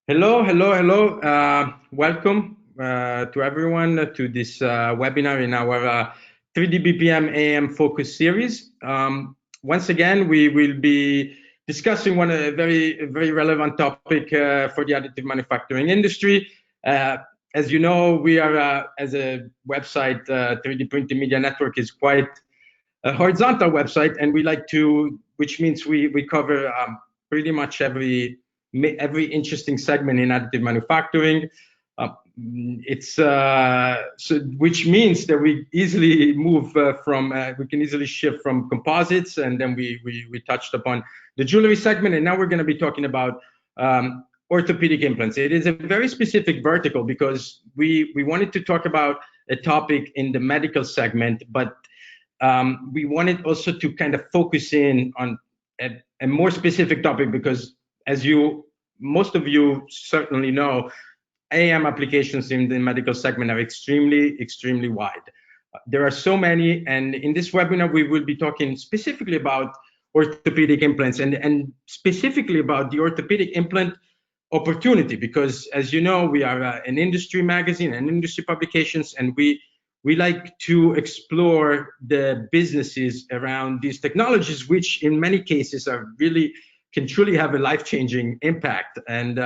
Hello, hello, hello. Welcome to everyone to this webinar in our 3D BPM AM focus series. Once again, we will be discussing one very relevant topic for the additive manufacturing industry. As you know, we are as a website, 3D Printing Media Network is quite a horizontal website, and we like to, which means we cover pretty much every interesting segment in additive manufacturing. Which means that we easily move we can easily shift from composites, and then we touched upon the jewelry segment, and now we're going to be talking about orthopedic implants. It is a very specific vertical because we wanted to talk about a topic in the medical segment, but we wanted also to kind of focus in on a more specific topic because, as most of you certainly know, AM applications in the medical segment are extremely wide. There are so many, and in this webinar we will be talking specifically about orthopedic implants and specifically about the orthopedic implant opportunity, because as you know, we are an industry magazine and industry publications, and we like to explore the businesses around these technologies, which in many cases are can truly have a life-changing impact. And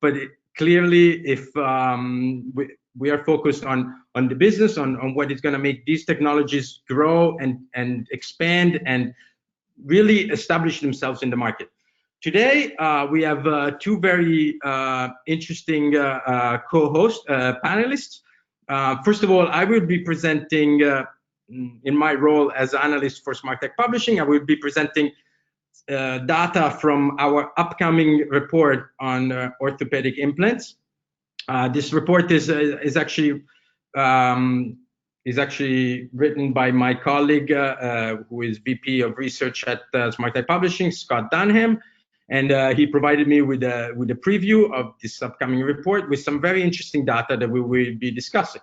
but clearly, if we are focused on the business, on what is going to make these technologies grow and expand and really establish themselves in the market. Today, we have two very interesting co-hosts, panelists. First of all, I will be presenting, in my role as analyst for Smart Tech Publishing, I will be presenting data from our upcoming report on orthopedic implants. This report is actually written by my colleague, who is VP of Research at Smart Tech Publishing, Scott Dunham. And he provided me with a preview of this upcoming report with some very interesting data that we will be discussing.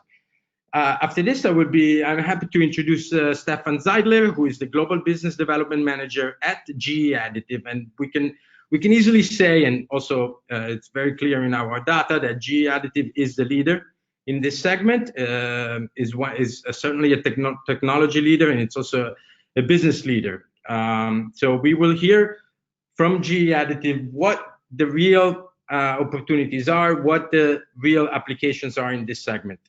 After this, I'm happy to introduce Stephan Zeidler, who is the Global Business Development Manager at GE Additive. And we can easily say, and also it's very clear in our data, that GE Additive is the leader in this segment, is certainly a technology leader, and it's also a business leader. So we will hear from GE Additive what the real opportunities are, what the real applications are in this segment.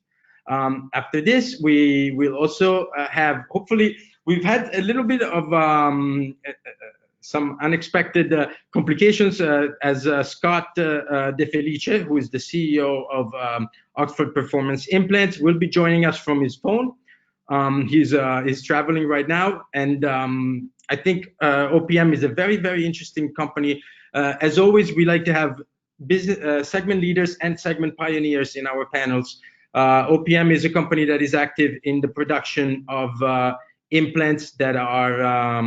After this, we will also have, hopefully, we've had a little bit of some unexpected complications as Scott De Felice, who is the CEO of Oxford Performance Implants, will be joining us from his phone. He's traveling right now, and I think OPM is a very interesting company. As always, we like to have business segment leaders and segment pioneers in our panels. OPM is a company that is active in the production of implants that are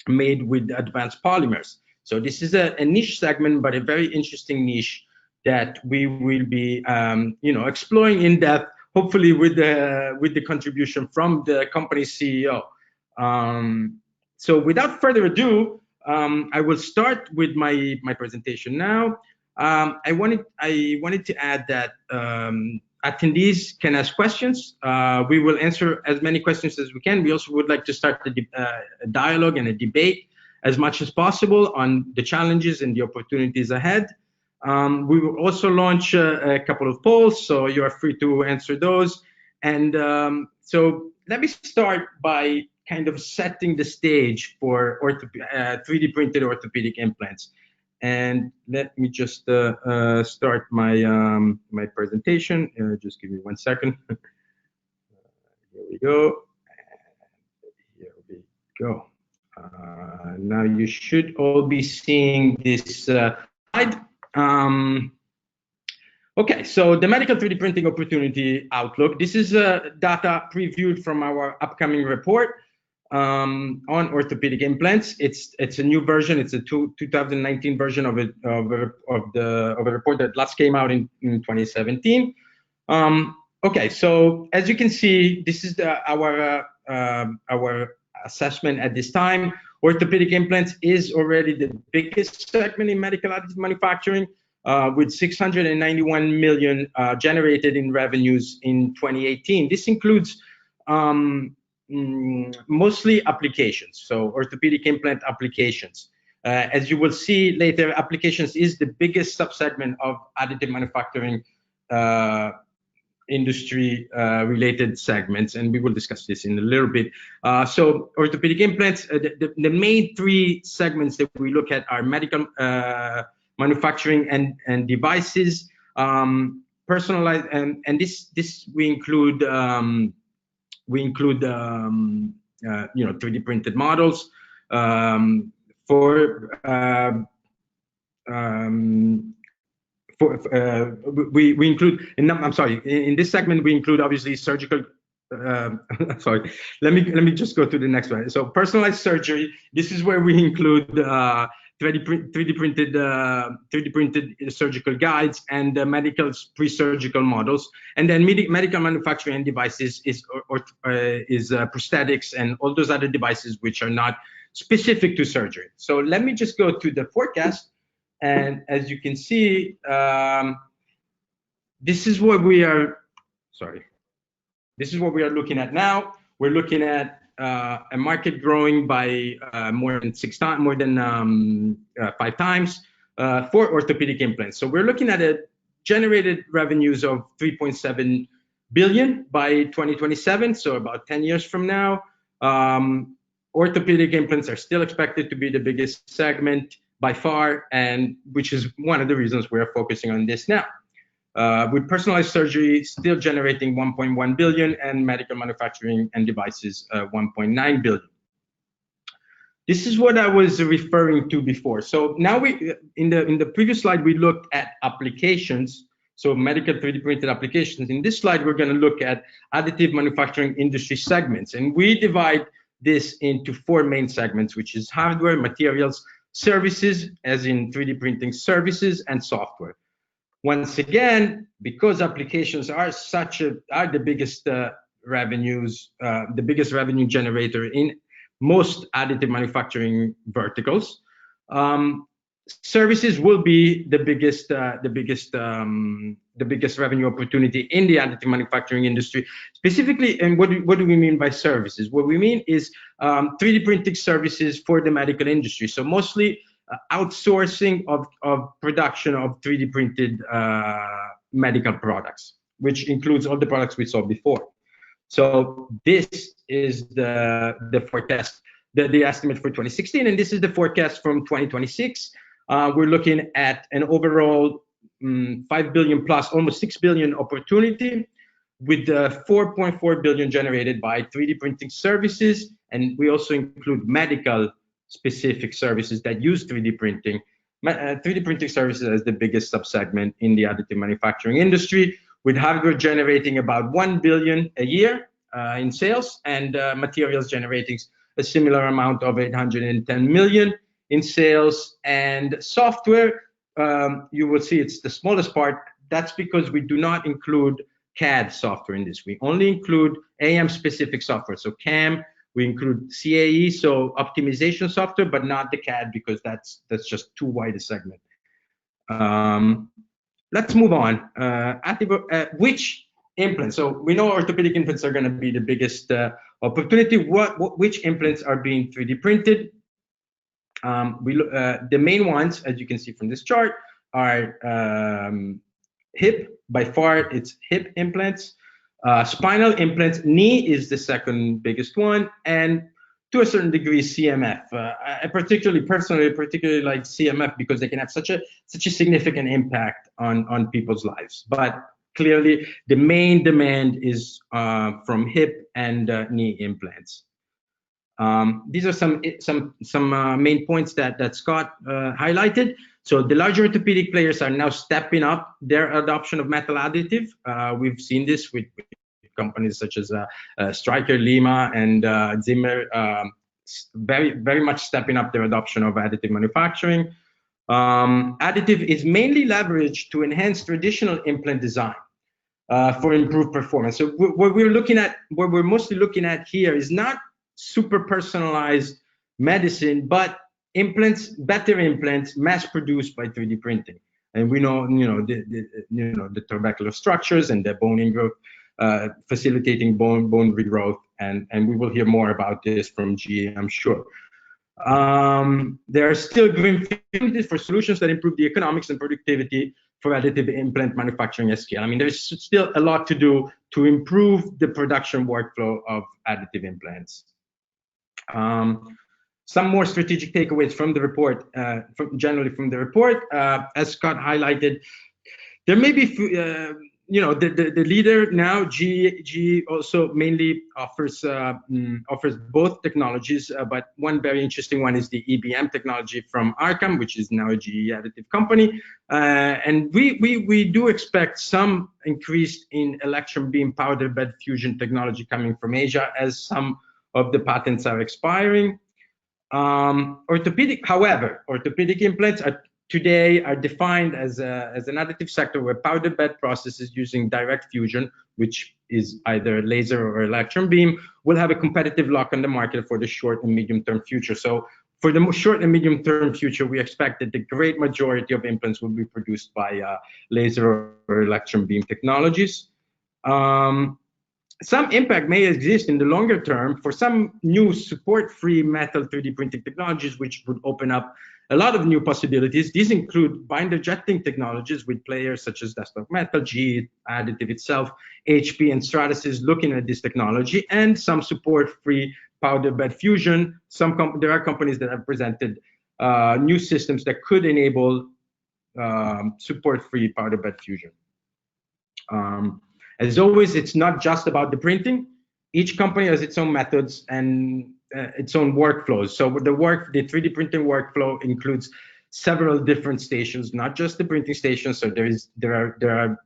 made with advanced polymers. So this is a niche segment, but a very interesting niche that we will be exploring in depth, hopefully with the contribution from the company's CEO. So without further ado, I will start with my presentation now. I wanted to add that attendees can ask questions. We will answer as many questions as we can. We also would like to start a dialogue and a debate as much as possible on the challenges and the opportunities ahead. We will also launch a couple of polls, so you are free to answer those. And so let me start by kind of setting the stage for 3D printed orthopedic implants. And let me just start my my presentation. Just give me 1 second. Here we go. Here we go. Now you should all be seeing this slide. Okay, so the medical 3D printing opportunity outlook. This is data previewed from our upcoming report on orthopedic implants. It's a new version. It's a 2019 version of a report that last came out in 2017. Okay, so as you can see, this is our assessment at this time. Orthopedic implants is already the biggest segment in medical additive manufacturing. with 691 million generated in revenues in 2018. This includes mostly applications, so orthopedic implant applications. As you will see later, applications is the biggest subsegment of additive manufacturing industry related segments, and we will discuss this in a little bit. So orthopedic implants, the main three segments that we look at are medical manufacturing and devices, personalized, and this we include 3D printed models we include, I'm sorry, in this segment we include obviously surgical. Sorry, let me just go to the next one. So personalized surgery. This is where we include 3D printed surgical guides and medical pre-surgical models, and then medical manufacturing and devices is prosthetics and all those other devices which are not specific to surgery. So let me just go to the forecast. And as you can see, this is what we are. Sorry, this is what we are looking at now. We're looking at a market growing by more than 5 times for orthopedic implants. So we're looking at a generated revenues of 3.7 billion by 2027. So about 10 years from now, orthopedic implants are still expected to be the biggest segment by far, and which is one of the reasons we're focusing on this now. With personalized surgery still generating 1.1 billion and medical manufacturing and devices 1.9 billion. This is what I was referring to before. So now we, in the previous slide, we looked at applications, so medical 3D printed applications. In this slide, we're going to look at additive manufacturing industry segments, and we divide this into 4 main segments, which is hardware, materials, services, as in 3D printing services, and software. Once again, because applications are the biggest the biggest revenue generator in most additive manufacturing verticals, services will be the biggest revenue opportunity in the additive manufacturing industry. Specifically, and what do we mean by services? What we mean is 3D printing services for the medical industry. So mostly outsourcing of production of 3D printed medical products, which includes all the products we saw before. So this is the forecast, the estimate for 2016, and this is the forecast from 2026. We're looking at an overall 5 billion plus, almost 6 billion opportunity, with 4.4 billion generated by 3D printing services, and we also include medical specific services that use 3D printing. 3D printing services as the biggest subsegment in the additive manufacturing industry, with hardware generating about 1 billion a year in sales, and materials generating a similar amount of 810 million in sales. And software, you will see it's the smallest part. That's because we do not include CAD software in this. We only include AM specific software. So CAM, we include CAE, so optimization software, but not the CAD, because that's just too wide a segment. Let's move on. Which implants? So we know orthopedic implants are going to be the biggest opportunity. Which implants are being 3D printed? The main ones, as you can see from this chart, are hip. By far, it's hip implants. Spinal implants. Knee is the second biggest one, and to a certain degree, CMF. I personally like CMF because they can have such a significant impact on people's lives. But clearly, the main demand is from hip and knee implants. These are some main points that Scott highlighted. So the larger orthopedic players are now stepping up their adoption of metal additive. We've seen this with companies such as Stryker, Lima, and Zimmer, very much stepping up their adoption of additive manufacturing. Additive is mainly leveraged to enhance traditional implant design for improved performance. So what we're mostly looking at here is not super personalized medicine, but implants, better implants, mass produced by 3D printing. And we know, the trabecular structures and the bone ingrowth, facilitating bone regrowth, and we will hear more about this from GE, I'm sure. There are still green opportunities for solutions that improve the economics and productivity for additive implant manufacturing at scale. I mean, there's still a lot to do to improve the production workflow of additive implants. Some more strategic takeaways from the report, generally from the report, as Scott highlighted, there may be, the leader now, GE also mainly offers both technologies, but one very interesting one is the EBM technology from Arcam, which is now a GE Additive company, and we do expect some increase in electron beam powder bed fusion technology coming from Asia as some of the patents are expiring. Orthopedic implants today are defined as an additive sector where powder bed processes using direct fusion, which is either laser or electron beam, will have a competitive lock on the market for the short and medium term future. So for the short and medium term future, we expect that the great majority of implants will be produced by laser or electron beam technologies. Some impact may exist in the longer term for some new support-free metal 3D printing technologies, which would open up a lot of new possibilities. These include binder jetting technologies with players such as Desktop Metal, GE Additive itself, HP, and Stratasys looking at this technology, and some support-free powder bed fusion. There are companies that have presented new systems that could enable support-free powder bed fusion. As always, it's not just about the printing. Each company has its own methods and its own workflows. So the 3D printing workflow includes several different stations, not just the printing station. So there are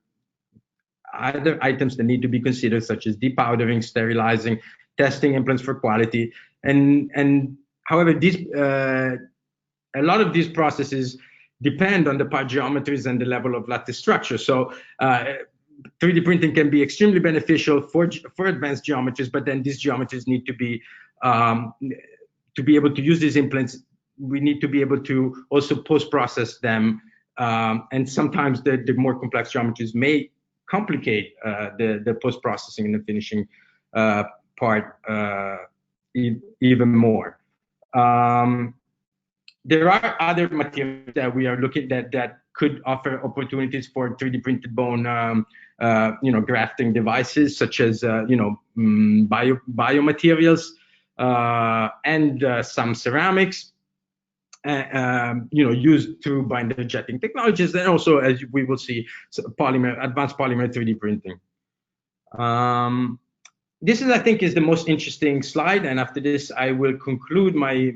other items that need to be considered, such as depowdering, sterilizing, testing implants for quality, and however, a lot of these processes depend on the part geometries and the level of lattice structure. So 3D printing can be extremely beneficial for advanced geometries, but then these geometries need to be able to use these implants. We need to be able to also post-process them, and sometimes the more complex geometries may complicate the post-processing and the finishing part even more. There are other materials that we are looking at that could offer opportunities for 3D printed bone, grafting devices, such as biomaterials and some ceramics, used through binder jetting technologies, and also, as we will see, advanced polymer 3D printing. This I think, is the most interesting slide, and after this, I will conclude my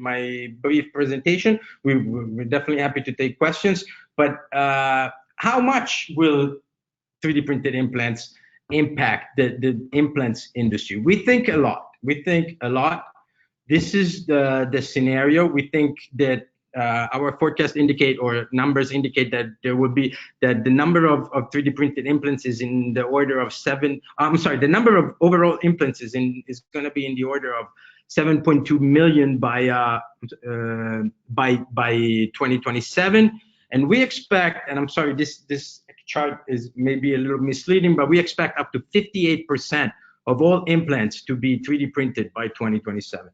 brief presentation. We're definitely happy to take questions, but how much will 3D printed implants impact the implants industry? We think a lot. This is the scenario. We think that our forecast numbers indicate that the number of 3D printed implants is in the order of the number of overall implants is going to be in the order of 7.2 million by 2027, and we expect, and I'm sorry, this chart is maybe a little misleading, but we expect up to 58% of all implants to be 3D printed by 2027.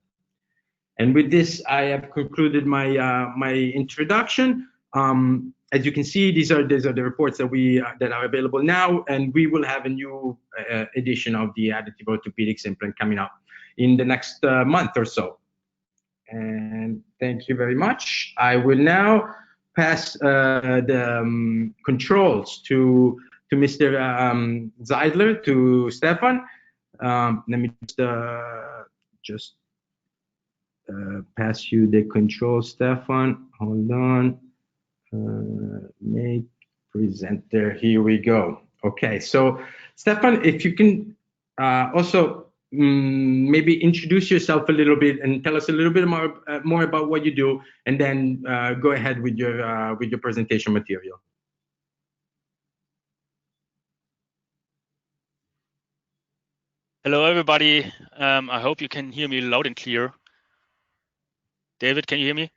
And with this, I have concluded my introduction. As you can see, these are the reports that are available now, and we will have a new edition of the additive orthopedics implant coming up in the next month or so. And thank you very much. I will now pass the controls to Mr. Zeidler, to Stephan. Let me just pass you the control, Stephan. Hold on. Make presenter. Here we go. Okay, so Stephan, if you can also maybe introduce yourself a little bit and tell us a little bit more about what you do, and then go ahead with your presentation material. Hello, everybody. I hope you can hear me loud and clear. David, can you hear me?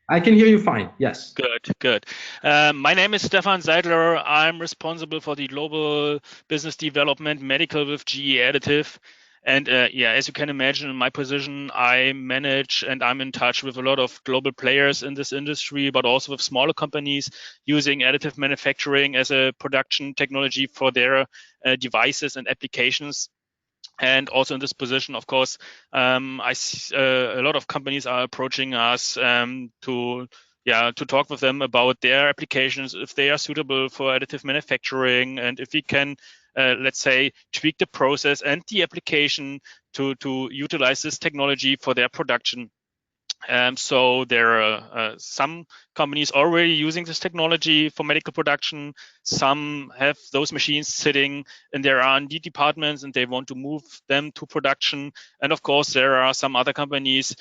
I can hear you fine. Yes. Good. My name is Stephan Zeidler. I'm responsible for the global business development medical with GE Additive. And as you can imagine, in my position, I manage and I'm in touch with a lot of global players in this industry, but also with smaller companies using additive manufacturing as a production technology for their devices and applications. And also in this position, of course, I see a lot of companies are approaching us to talk with them about their applications, if they are suitable for additive manufacturing, and if we can, let's say, tweak the process and the application to utilize this technology for their production. So there are some companies already using this technology for medical production. Some have those machines sitting in their R&D departments and they want to move them to production. And of course, there are some other companies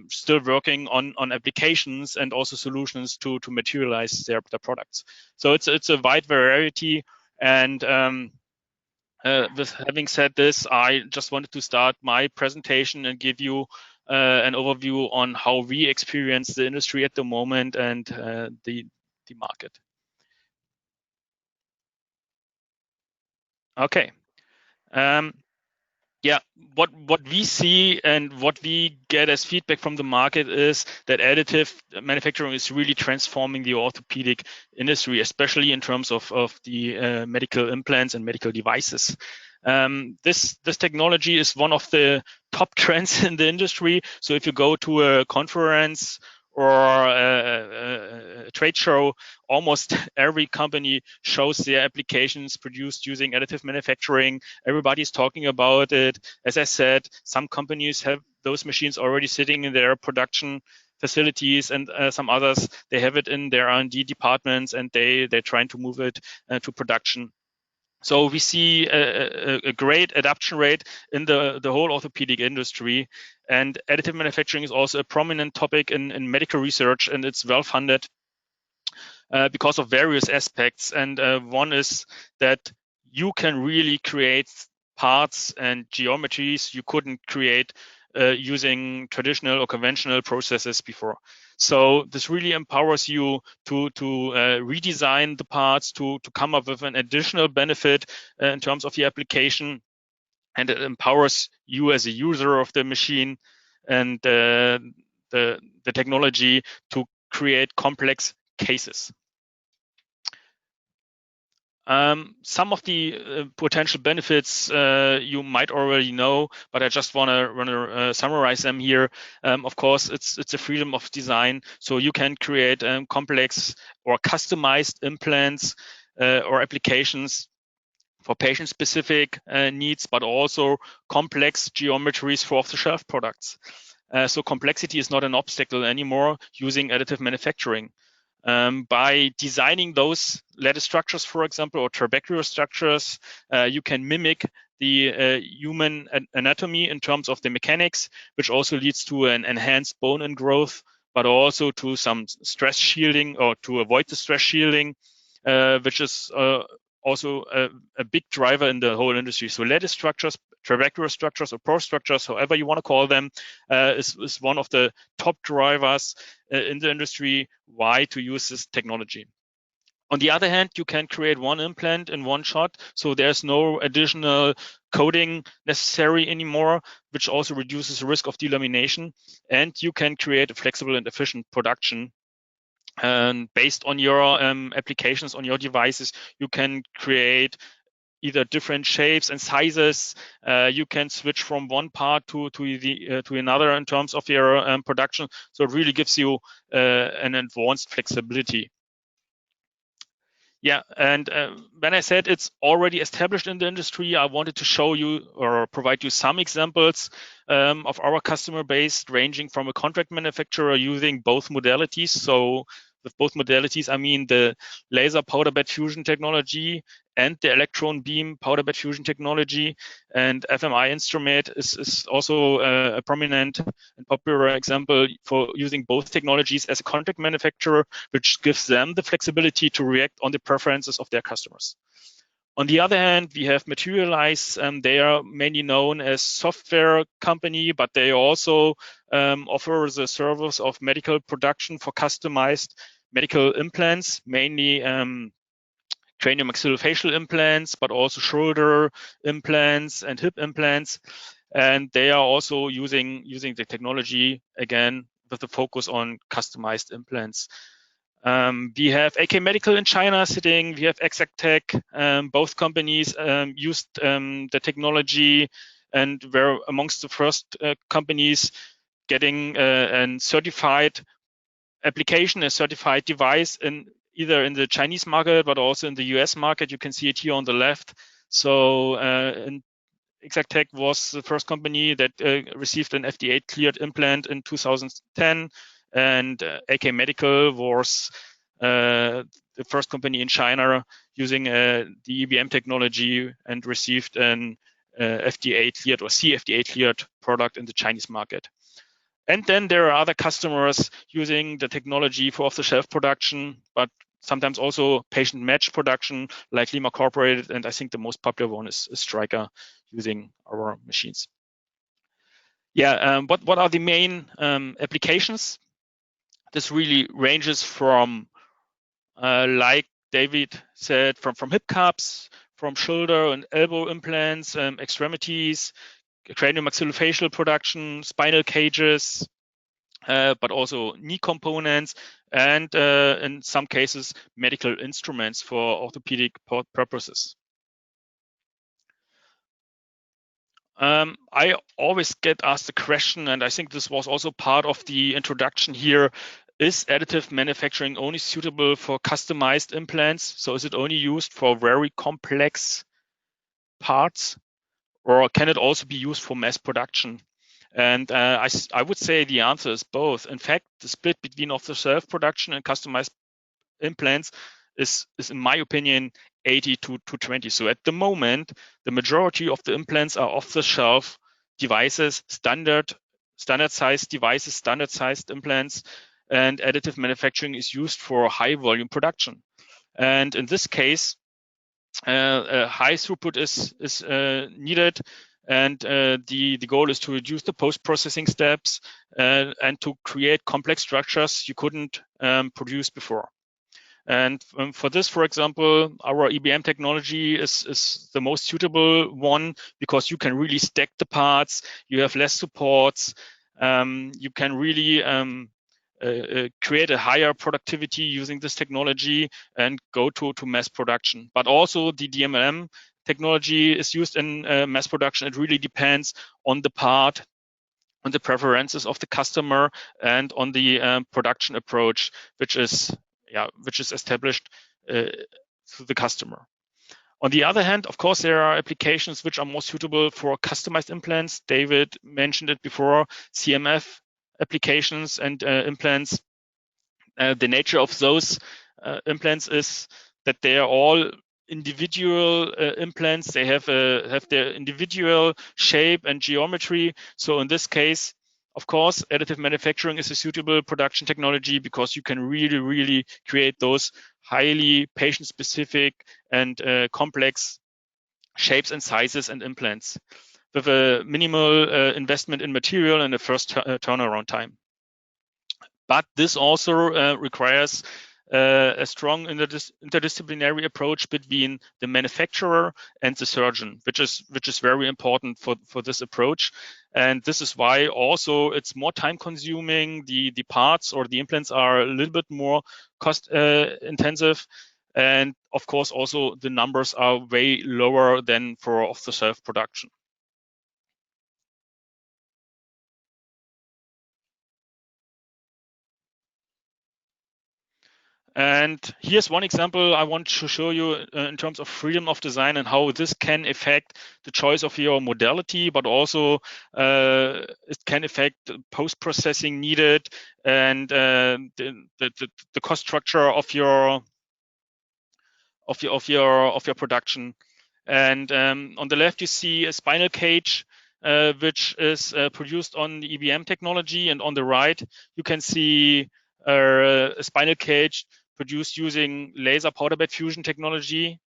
still working on applications and also solutions to materialize their products. So it's a wide variety. And with having said this, I just wanted to start my presentation and give you an overview on how we experience the industry at the moment and the market. Okay. Yeah, what we see and what we get as feedback from the market is that additive manufacturing is really transforming the orthopedic industry, especially in terms of the medical implants and medical devices. This technology is one of the top trends in the industry. So if you go to a conference or a trade show, almost every company shows their applications produced using additive manufacturing. Everybody's talking about it. As I said, some companies have those machines already sitting in their production facilities, and some others, they have it in their R&D departments, and they're trying to move it to production. So we see a great adoption rate in the whole orthopedic industry. And additive manufacturing is also a prominent topic in medical research, and it's well funded because of various aspects. And one is that you can really create parts and geometries you couldn't create using traditional or conventional processes before. So this really empowers you to redesign the parts, to come up with an additional benefit in terms of the application, and it empowers you as a user of the machine and the technology to create complex cases. Some of the potential benefits you might already know, but I just want to summarize them here. Of course, it's a freedom of design, so you can create complex or customized implants or applications for patient-specific needs, but also complex geometries for off-the-shelf products. So complexity is not an obstacle anymore using additive manufacturing. By designing those lattice structures, for example, or trabecular structures, you can mimic the human anatomy in terms of the mechanics, which also leads to an enhanced bone ingrowth, but also to some stress shielding, or to avoid the stress shielding, which is also a big driver in the whole industry. So lattice structures, trabecular structures, or pore structures, however you want to call them, is one of the top drivers in the industry why to use this technology. On the other hand, you can create one implant in one shot, so there's no additional coating necessary anymore, which also reduces the risk of delamination, and you can create a flexible and efficient production. And based on your applications on your devices, you can create either different shapes and sizes. You can switch from one part to another in terms of your production. So it really gives you an advanced flexibility. Yeah, and when I said it's already established in the industry, I wanted to show you or provide you some examples of our customer base, ranging from a contract manufacturer using both modalities. So with both modalities, I mean the laser powder bed fusion technology and the electron beam powder bed fusion technology. And FMI Instrument is also a prominent and popular example for using both technologies as a contract manufacturer, which gives them the flexibility to react on the preferences of their customers. On the other hand, we have Materialize. They are mainly known as software company, but they also offer the service of medical production for customized medical implants, mainly craniomaxillofacial implants, but also shoulder implants and hip implants. And they are also using the technology, again, with the focus on customized implants. We have AK Medical in China sitting. We have Exactech. Both companies used the technology and were amongst the first companies getting a certified application, a certified device in either in the Chinese market, but also in the US market. You can see it here on the left. So Exactech was the first company that received an FDA cleared implant in 2010. And AK Medical was the first company in China using the EBM technology and received an FDA cleared or CFDA cleared product in the Chinese market. And then there are other customers using the technology for off-the-shelf production, but sometimes also patient match production like Lima Corporated. And I think the most popular one is Stryker using our machines. Yeah, what are the main applications? This really ranges from, like David said, from hip caps, from shoulder and elbow implants, extremities, craniomaxillofacial production, spinal cages, but also knee components, and in some cases, medical instruments for orthopedic purposes. I always get asked the question, and I think this was also part of the introduction here, is additive manufacturing only suitable for customized implants? So is it only used for very complex parts, or can it also be used for mass production? And I would say the answer is both. In fact, the split between off-the-shelf production and customized implants is in my opinion, 80 to 20. So at the moment, the majority of the implants are off-the-shelf devices, standard sized devices, standard sized implants, and additive manufacturing is used for high volume production. And in this case, high throughput is needed. And the goal is to reduce the post-processing steps and to create complex structures you couldn't produce before. And for this, for example, our EBM technology is the most suitable one because you can really stack the parts, you have less supports, you can really create a higher productivity using this technology and go to mass production. But also the DMLM technology is used in mass production. It really depends on the part, on the preferences of the customer, and on the production approach, which is established to the customer. On the other hand, of course, there are applications which are more suitable for customized implants. David mentioned it before, CMF applications and implants. The nature of those implants is that they are all individual implants. They have their individual shape and geometry. So in this case, of course, additive manufacturing is a suitable production technology because you can really create those highly patient-specific and complex shapes and sizes and implants with a minimal investment in material and a first turnaround time. But this also requires a strong interdisciplinary approach between the manufacturer and the surgeon, which is very important for this approach. And this is why also it's more time consuming. The parts or the implants are a little bit more cost intensive. And of course, also the numbers are way lower than for off-the-shelf production. And here's one example I want to show you in terms of freedom of design and how this can affect the choice of your modality, but also it can affect post-processing needed and the cost structure of your production. And on the left, you see a spinal cage, which is produced on the EBM technology, and on the right, you can see a spinal cage produced using laser powder bed fusion technology.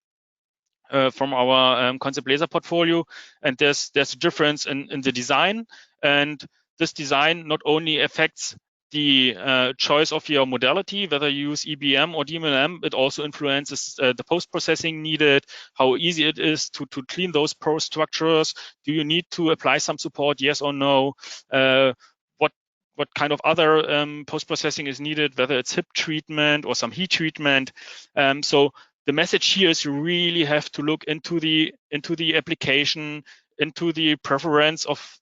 from our concept laser portfolio, and there's a difference in the design, and this design not only affects the choice of your modality, whether you use EBM or DMLM, it also influences the post-processing needed, how easy it is to clean those pore structures. Do you need to apply some support, yes or no? What kind of other post-processing is needed, whether it's hip treatment or some heat treatment. So the message here is you really have to look into the application, into the preference of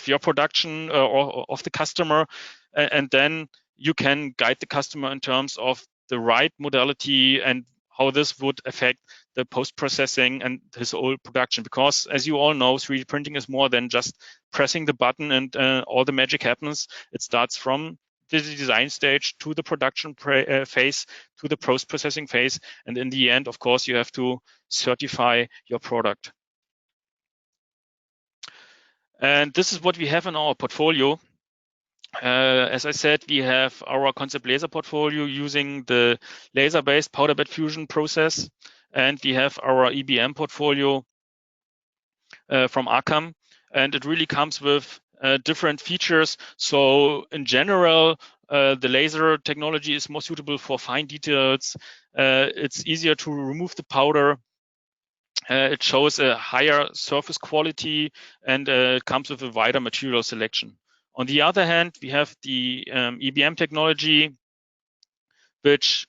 your production or of the customer, and then you can guide the customer in terms of the right modality and how this would affect the post-processing and his whole production. Because as you all know, 3D printing is more than just pressing the button and all the magic happens. It starts from the design stage to the production phase, to the post-processing phase. And in the end, of course, you have to certify your product. And this is what we have in our portfolio. As I said, we have our concept laser portfolio using the laser-based powder bed fusion process, and we have our EBM portfolio from Arcam, and it really comes with different features. So in general, the laser technology is more suitable for fine details. It's easier to remove the powder. It shows a higher surface quality, and it comes with a wider material selection. On the other hand, we have the EBM technology, which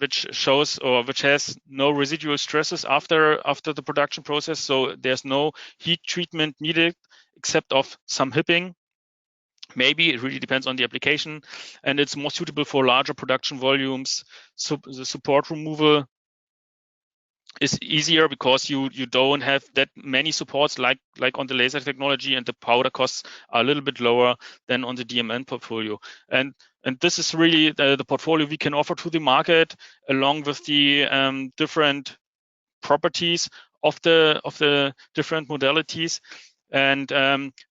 shows or which has no residual stresses after the production process. So there's no heat treatment needed except of some hipping. Maybe it really depends on the application, and it's more suitable for larger production volumes. So the support removal is easier because you don't have that many supports like on the laser technology, and the powder costs are a little bit lower than on the DMN portfolio. And this is really the portfolio we can offer to the market, along with the different properties of the different modalities. And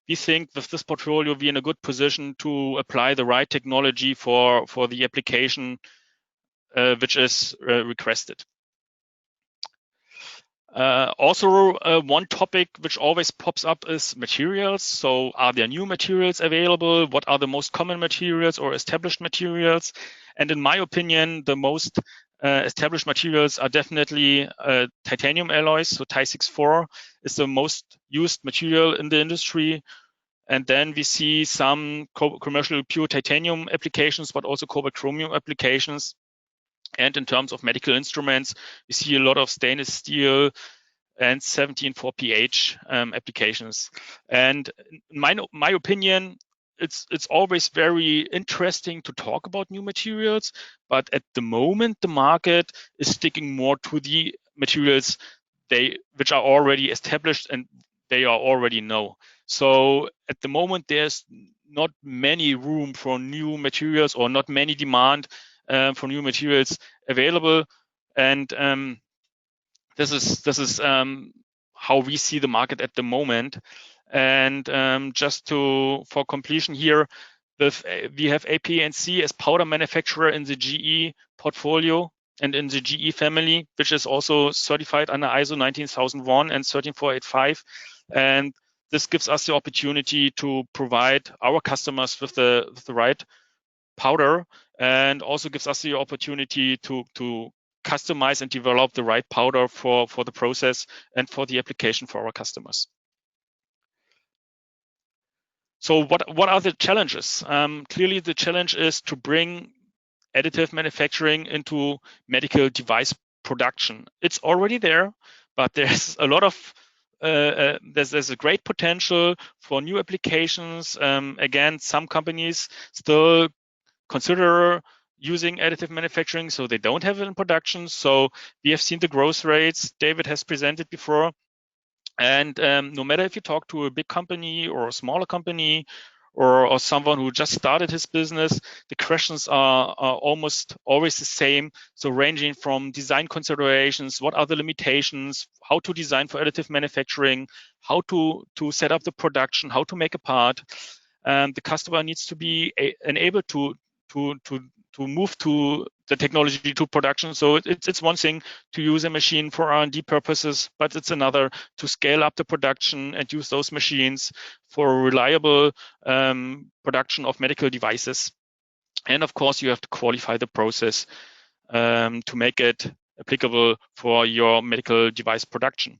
we think with this portfolio, we're in a good position to apply the right technology for the application which is requested. Also, one topic which always pops up is materials. So are there new materials available? What are the most common materials or established materials? And in my opinion, the most established materials are definitely titanium alloys. So Ti64 is the most used material in the industry. And then we see some commercial pure titanium applications, but also cobalt chromium applications. And in terms of medical instruments, we see a lot of stainless steel and 17.4 applications. And in my opinion, it's always very interesting to talk about new materials, but at the moment, the market is sticking more to the materials which are already established and they are already know. So at the moment, there's not many room for new materials or not many demand for new materials available, and this is how we see the market at the moment. And just for completion here, we have AP&C as powder manufacturer in the GE portfolio and in the GE family, which is also certified under ISO 19001 and 13485. And this gives us the opportunity to provide our customers with the right powder, and also gives us the opportunity to customize and develop the right powder for the process and for the application for our customers. So what are the challenges? Clearly, the challenge is to bring additive manufacturing into medical device production. It's already there, but there's a lot of there's a great potential for new applications. Again, some companies still consider using additive manufacturing, so they don't have it in production. So we have seen the growth rates David has presented before. And no matter if you talk to a big company or a smaller company or someone who just started his business, the questions are almost always the same. So ranging from design considerations, what are the limitations, how to design for additive manufacturing, how to set up the production, how to make a part. The customer needs to be enabled to move to the technology to production. So it's one thing to use a machine for R&D purposes, but it's another to scale up the production and use those machines for reliable production of medical devices. And of course, you have to qualify the process to make it applicable for your medical device production.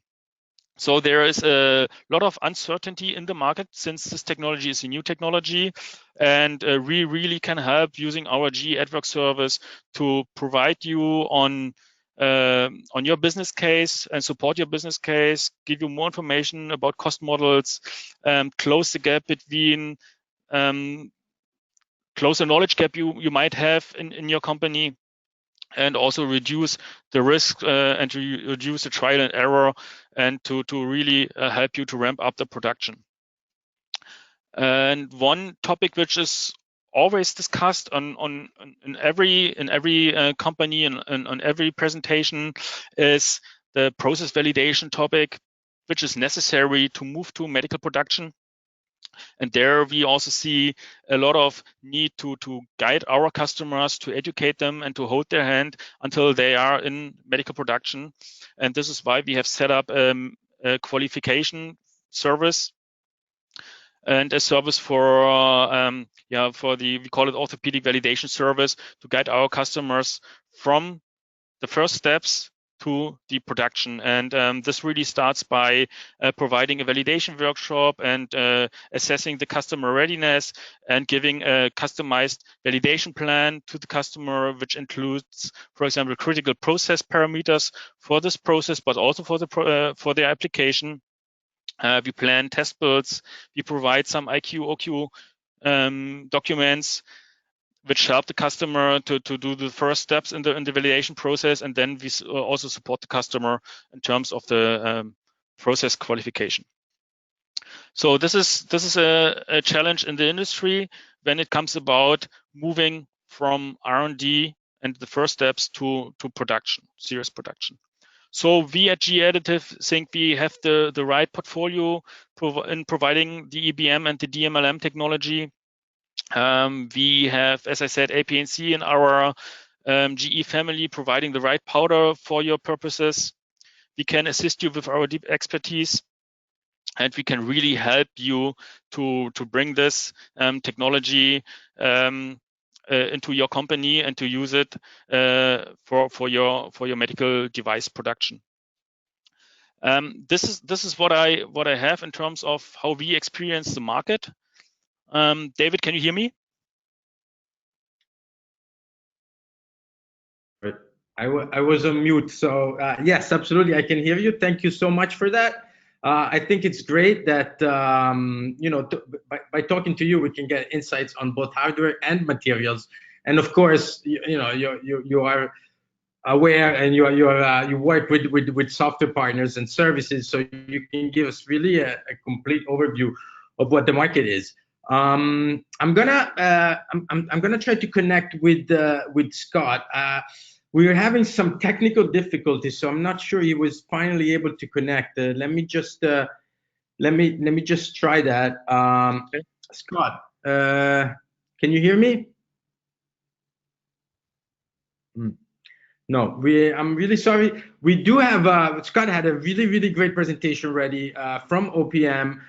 So there is a lot of uncertainty in the market since this technology is a new technology, and we really can help using our GE Additive service to provide you on your business case and support your business case, give you more information about cost models, close the gap between close the knowledge gap you might have in your company, and also reduce the risk and to reduce the trial and error, and to really help you to ramp up the production. And one topic which is always discussed in every company and on every presentation is the process validation topic, which is necessary to move to medical production. And there we also see a lot of need to guide our customers, to educate them and to hold their hand until they are in medical production. And this is why we have set up a qualification service and a service for we call it orthopedic validation service, to guide our customers from the first steps to the production. And this really starts by providing a validation workshop and assessing the customer readiness and giving a customized validation plan to the customer, which includes, for example, critical process parameters for this process, but also for the application. We plan test builds. We provide some IQ, OQ documents, which help the customer to do the first steps in the validation process, and then we also support the customer in terms of the process qualification. So this is a challenge in the industry when it comes about moving from R&D and the first steps to production, serious production. So we at GE Additive think we have the right portfolio in providing the EBM and the DMLM technology. We have, as I said, AP&C in our GE family, providing the right powder for your purposes. We can assist you with our deep expertise, and we can really help you to bring this technology into your company and to use it for your medical device production. This is what I have in terms of how we experience the market. David, can you hear me? I was on mute, so yes, absolutely, I can hear you. Thank you so much for that. I think it's great that by talking to you, we can get insights on both hardware and materials. And of course, you are aware, and you work with software partners and services, so you can give us really a complete overview of what the market is. I'm gonna try to connect with Scott. We were having some technical difficulties, so I'm not sure he was finally able to connect. Let me just try that. Okay. Scott, can you hear me? No, I'm really sorry. We do have Scott had a really great presentation ready from OPM.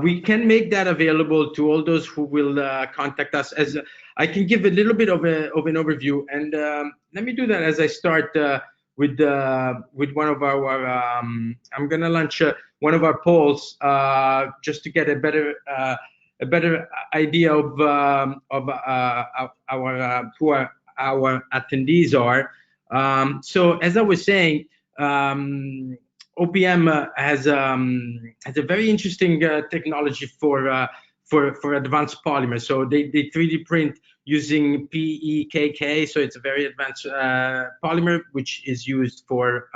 We can make that available to all those who will contact us. As I can give a little bit of an overview, and let me do that as I start with one of our. I'm gonna launch one of our polls just to get a better idea of who our attendees are. So as I was saying, OPM has a very interesting technology for advanced polymers. So they 3D print using PEKK. So it's a very advanced polymer which is used for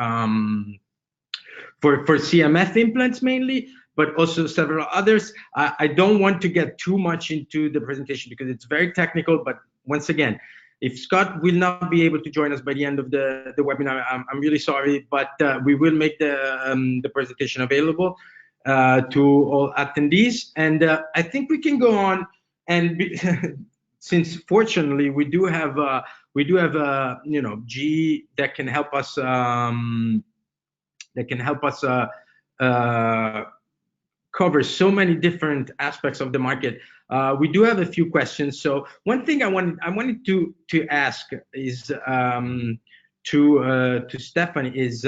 CMF implants mainly, but also several others. I don't want to get too much into the presentation because it's very technical. But once again, if Scott will not be able to join us by the end of the webinar, I'm really sorry, but we will make the presentation available to all attendees. And I think we can go on, and since fortunately we do have We do have GE that can help us cover so many different aspects of the market. We do have a few questions. So one thing I wanted to ask is to Stephan is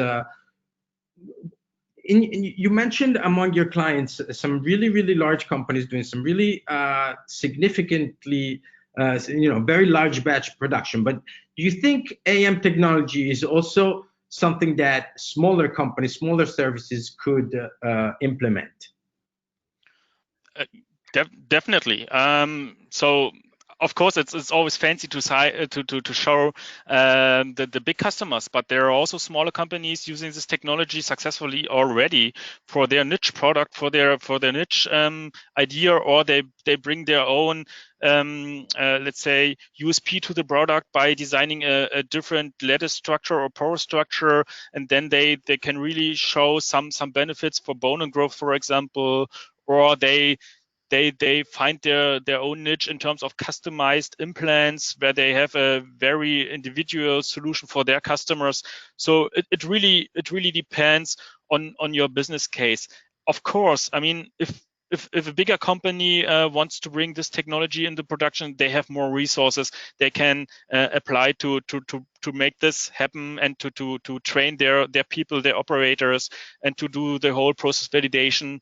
you mentioned among your clients some really large companies doing some really significantly very large batch production. But do you think AM technology is also something that smaller companies, smaller services could implement? Definitely. So of course, it's always fancy to show the big customers, but there are also smaller companies using this technology successfully already for their niche product, for their niche idea, or they bring their own let's say USP to the product by designing a different lattice structure or pore structure, and then they can really show some benefits for bone and growth, for example, or they find their own niche in terms of customized implants where they have a very individual solution for their customers. So it really depends on your business case. Of course, I mean, if a bigger company wants to bring this technology into production, they have more resources. They can apply to make this happen and to train their people, their operators, and to do the whole process validation.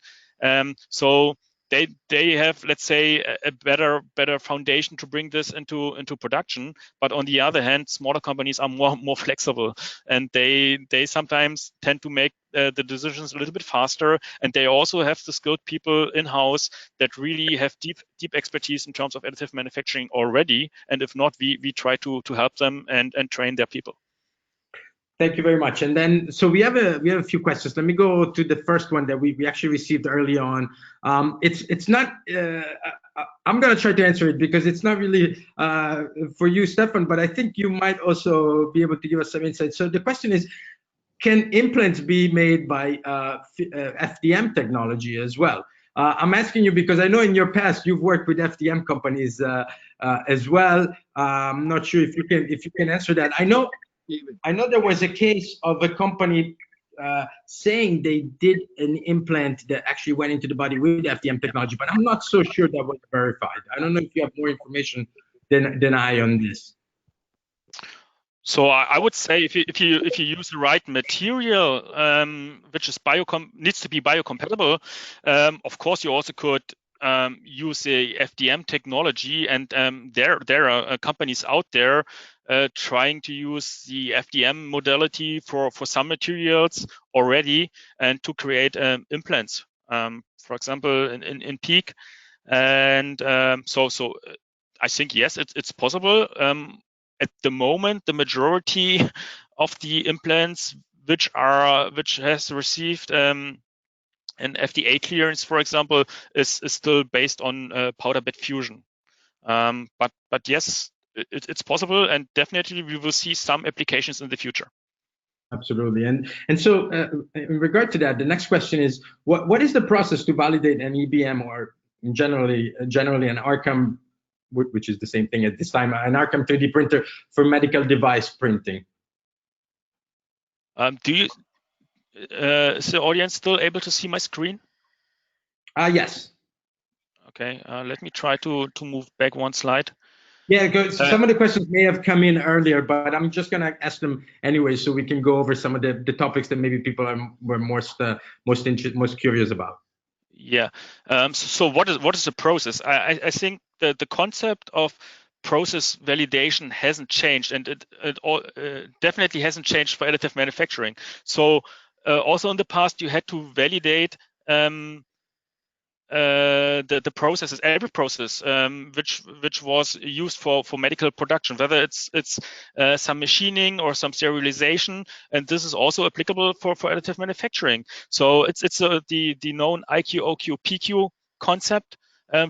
So they have, let's say, a better foundation to bring this into production. But on the other hand, smaller companies are more flexible, and they sometimes tend to make the decisions a little bit faster, and they also have the skilled people in-house that really have deep expertise in terms of additive manufacturing already. And if not, we try to help them and train their people. Thank you very much. And then, so we have a few questions. Let me go to the first one that we actually received early on. It's not. I'm gonna try to answer it because it's not really for you, Stephan, but I think you might also be able to give us some insight. So the question is, can implants be made by FDM technology as well? I'm asking you because I know in your past you've worked with FDM companies as well. I'm not sure if you can answer that. I know there was a case of a company saying they did an implant that actually went into the body with FDM technology, but I'm not so sure that was verified. I don't know if you have more information than I on this. So I would say if you use the right material, which is needs to be biocompatible, of course you also could use the FDM technology, and there are companies out there trying to use the FDM modality for some materials already and to create implants, for example in PEEK. And so I think yes, it's possible. At the moment, the majority of the implants which has received an FDA clearance, for example, is still based on powder bed fusion. But yes, it's possible, and definitely we will see some applications in the future. Absolutely, and so in regard to that, the next question is, what is the process to validate an EBM or generally an RCAM, which is the same thing at this time, an RCAM 3D printer for medical device printing? Is the audience still able to see my screen? Yes. Okay, let me try to move back one slide. Yeah, some of the questions may have come in earlier, but I'm just going to ask them anyway, so we can go over some of the topics that maybe people were most curious about. Yeah. So what is the process? I think that the concept of process validation hasn't changed, and it definitely hasn't changed for additive manufacturing. So also in the past, you had to validate the processes, every process which was used for medical production, whether it's some machining or some sterilization, and this is also applicable for additive manufacturing. So it's the known IQ, OQ, PQ concept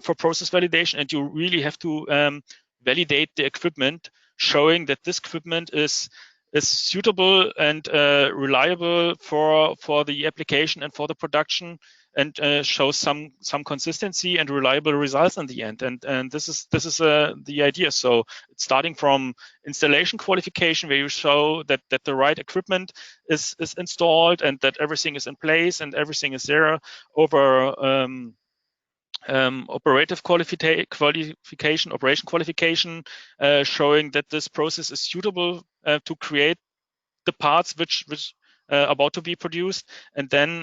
for process validation, and you really have to validate the equipment, showing that this equipment is suitable and reliable for the application and for the production. and shows some consistency and reliable results in the end. And this is the idea. So it's starting from installation qualification, where you show that the right equipment is installed and that everything is in place and everything is there, over operative qualification, operation qualification, showing that this process is suitable to create the parts which are about to be produced, and then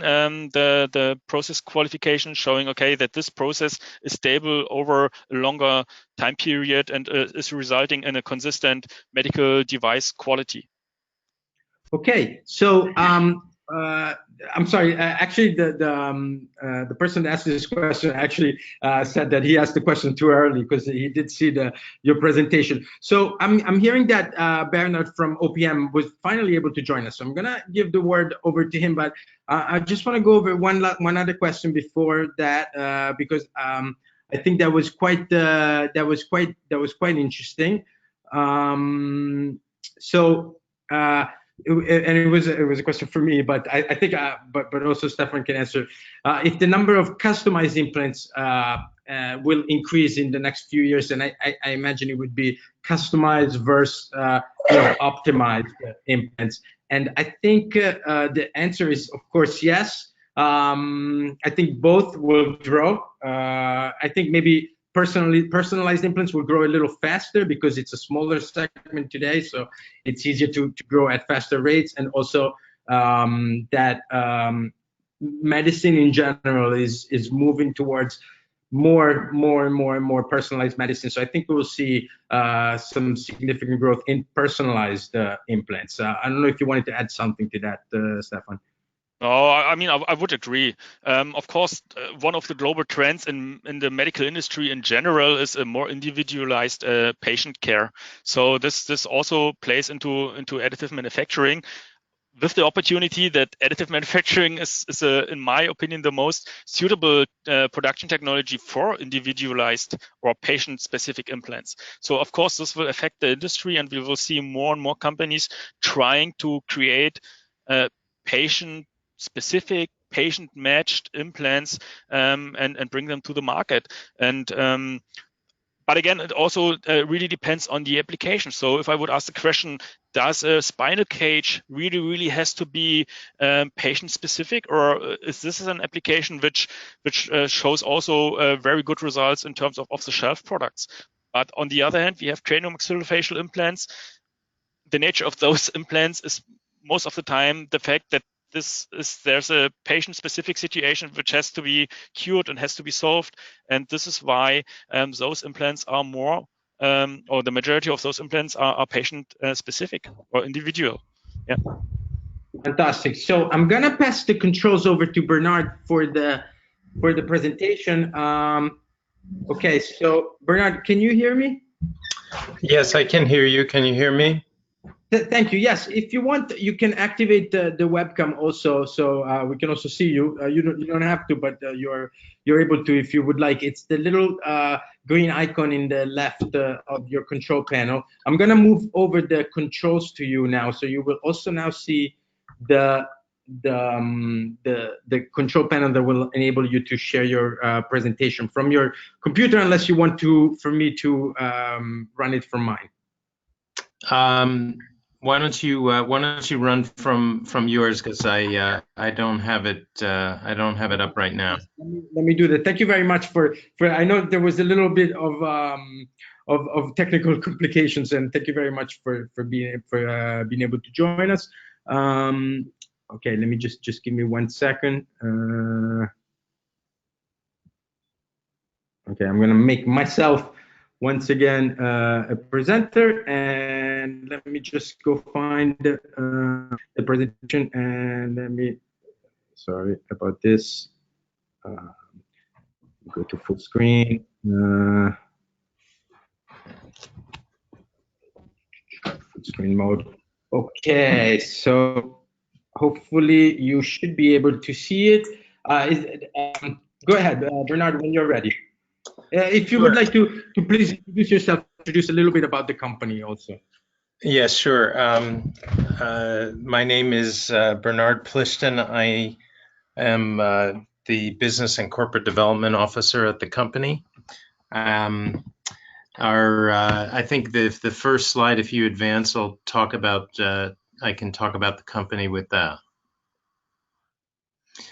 the process qualification showing, okay, that this process is stable over a longer time period and is resulting in a consistent medical device quality. Okay, so I'm sorry. Actually, the person that asked this question actually said that he asked the question too early because he did see your presentation. So I'm hearing that Bernard from OPM was finally able to join us. So I'm gonna give the word over to him, but I just want to go over one other question before that because I think that was quite interesting. And it was a question for me, but I think but also Stephan can answer. If the number of customized implants will increase in the next few years, and I imagine it would be customized versus optimized implants. And I think the answer is, of course, yes. I think both will grow. I think maybe personalized implants will grow a little faster because it's a smaller segment today, so it's easier to grow at faster rates, and also that medicine in general is moving towards more and more personalized medicine. So I think we will see some significant growth in personalized implants. I don't know if you wanted to add something to that, Stephan. Oh, I mean, I would agree. Of course, one of the global trends in the medical industry in general is a more individualized patient care. So this also plays into additive manufacturing, with the opportunity that additive manufacturing is in my opinion, the most suitable production technology for individualized or patient-specific implants. So of course, this will affect the industry, and we will see more and more companies trying to create patient-specific, patient-matched implants and bring them to the market. And but again, it also really depends on the application. So if I would ask the question, does a spinal cage really has to be patient specific, or is this an application which shows also very good results in terms of off-the-shelf products? But on the other hand, we have craniomaxillofacial implants. The nature of those implants is most of the time the fact that there's a patient-specific situation which has to be cured and has to be solved, and this is why those implants are more, or the majority of those implants are patient-specific or individual. Yeah. Fantastic. So I'm gonna pass the controls over to Bernard for the presentation. Okay, so Bernard, can you hear me? Yes, I can hear you. Can you hear me? Thank you. Yes, if you want, you can activate the webcam also, so we can also see you. You don't have to, but you're able to if you would like. It's the little green icon in the left of your control panel. I'm gonna move over the controls to you now, so you will also now see the control panel that will enable you to share your presentation from your computer, unless you want for me to run it from mine. Why don't you run from yours, because I don't have it up right now. Let me do that. Thank you very much for I know there was a little bit of technical complications, and thank you very much for being able to join us. Okay, let me just give me 1 second. Okay, I'm gonna make myself once again a presenter, and let me just go find the presentation, and sorry about this, go to full screen, full screen mode. Okay, so hopefully you should be able to see it. Go ahead, Bernard, when you're ready. If you would like to please introduce yourself, introduce a little bit about the company also. Yes, sure. My name is Bernard Plichten. I am the business and corporate development officer at the company. I think the first slide, if you advance, I'll talk about. I can talk about the company with that.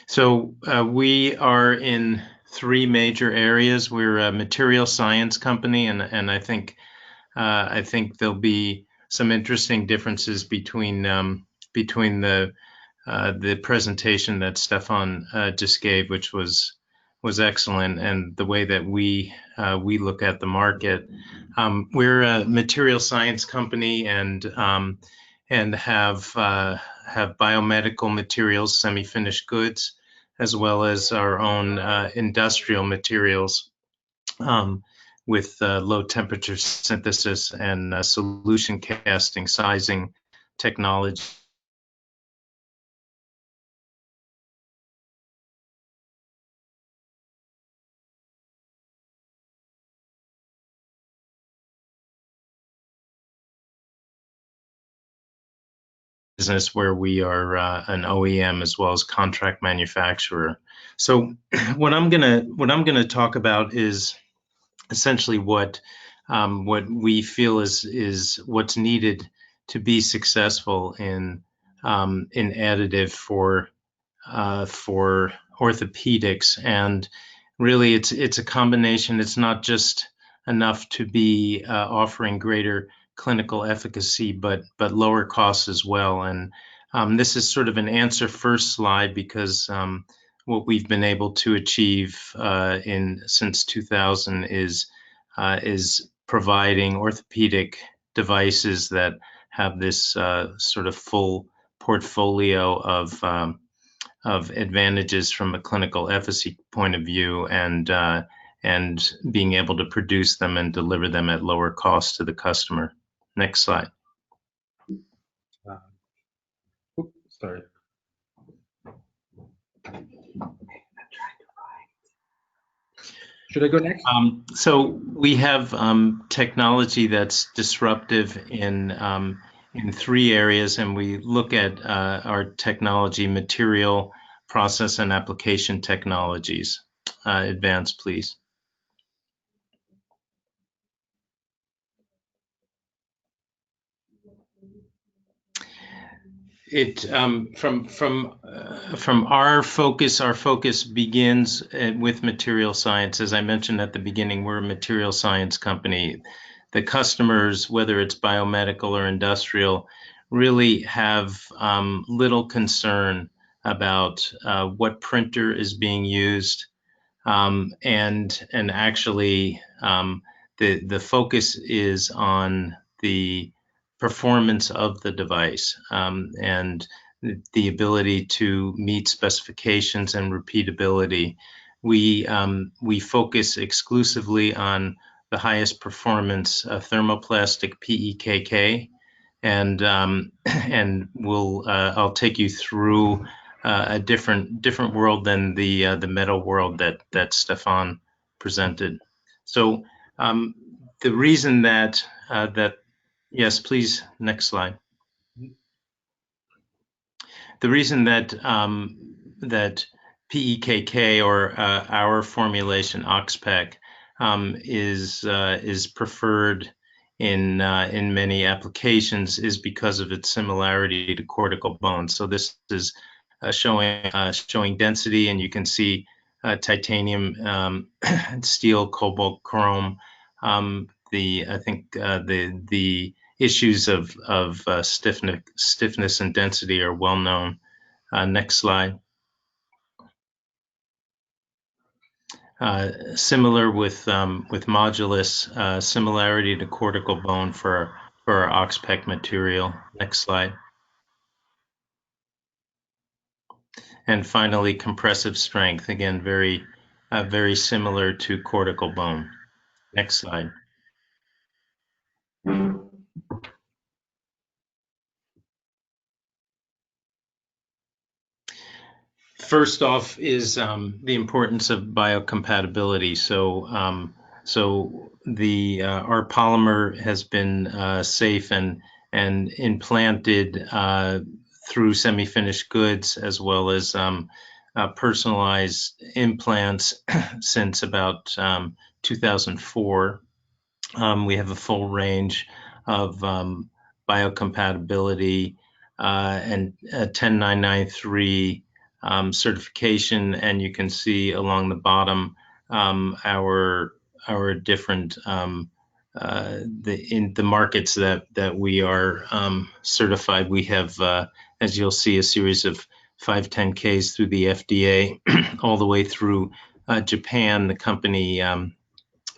So we are in three major areas. We're a material science company, and I think there'll be some interesting differences between the presentation that Stephan just gave, which was excellent, and the way that we look at the market. We're a material science company and have biomedical materials, semi-finished goods, as well as our own industrial materials with low temperature synthesis and solution casting sizing technology. Business where we are an OEM as well as contract manufacturer. So what I'm gonna talk about is essentially what we feel is what's needed to be successful in additive for orthopedics. And really it's a combination. It's not just enough to be offering greater clinical efficacy, but lower costs as well. And this is sort of an answer first slide because what we've been able to achieve since 2000 is providing orthopedic devices that have this sort of full portfolio of advantages from a clinical efficacy point of view, and being able to produce them and deliver them at lower cost to the customer. Next slide. Sorry. Should I go next? So we have technology that's disruptive in three areas, and we look at our technology: material, process, and application technologies. Advance, please. It from our focus begins with material science. As I mentioned at the beginning, we're a material science company. The customers, whether it's biomedical or industrial, really have little concern about what printer is being used, and actually the focus is on the performance of the device, and the ability to meet specifications and repeatability. We focus exclusively on the highest performance thermoplastic PEKK, and I'll take you through a different world than the metal world that Stephan presented. So the reason that yes, please, next slide. The reason that that PEKK, or our formulation OXPEC, is preferred in many applications is because of its similarity to cortical bone. So this is showing density, and you can see titanium, steel, cobalt, chrome. I think the issues of stiffness and density are well known. Next slide. Similar with modulus, similarity to cortical bone for our OXPEC material. Next slide. And finally, compressive strength, again, very similar to cortical bone. Next slide. First off is the importance of biocompatibility. So our polymer has been safe and implanted through semi-finished goods, as well as personalized implants since about 2004. We have a full range of biocompatibility and 10993 certification, and you can see along the bottom our different the markets that we are certified. We have, as you'll see, a series of 510Ks through the FDA, all the way through Japan. The company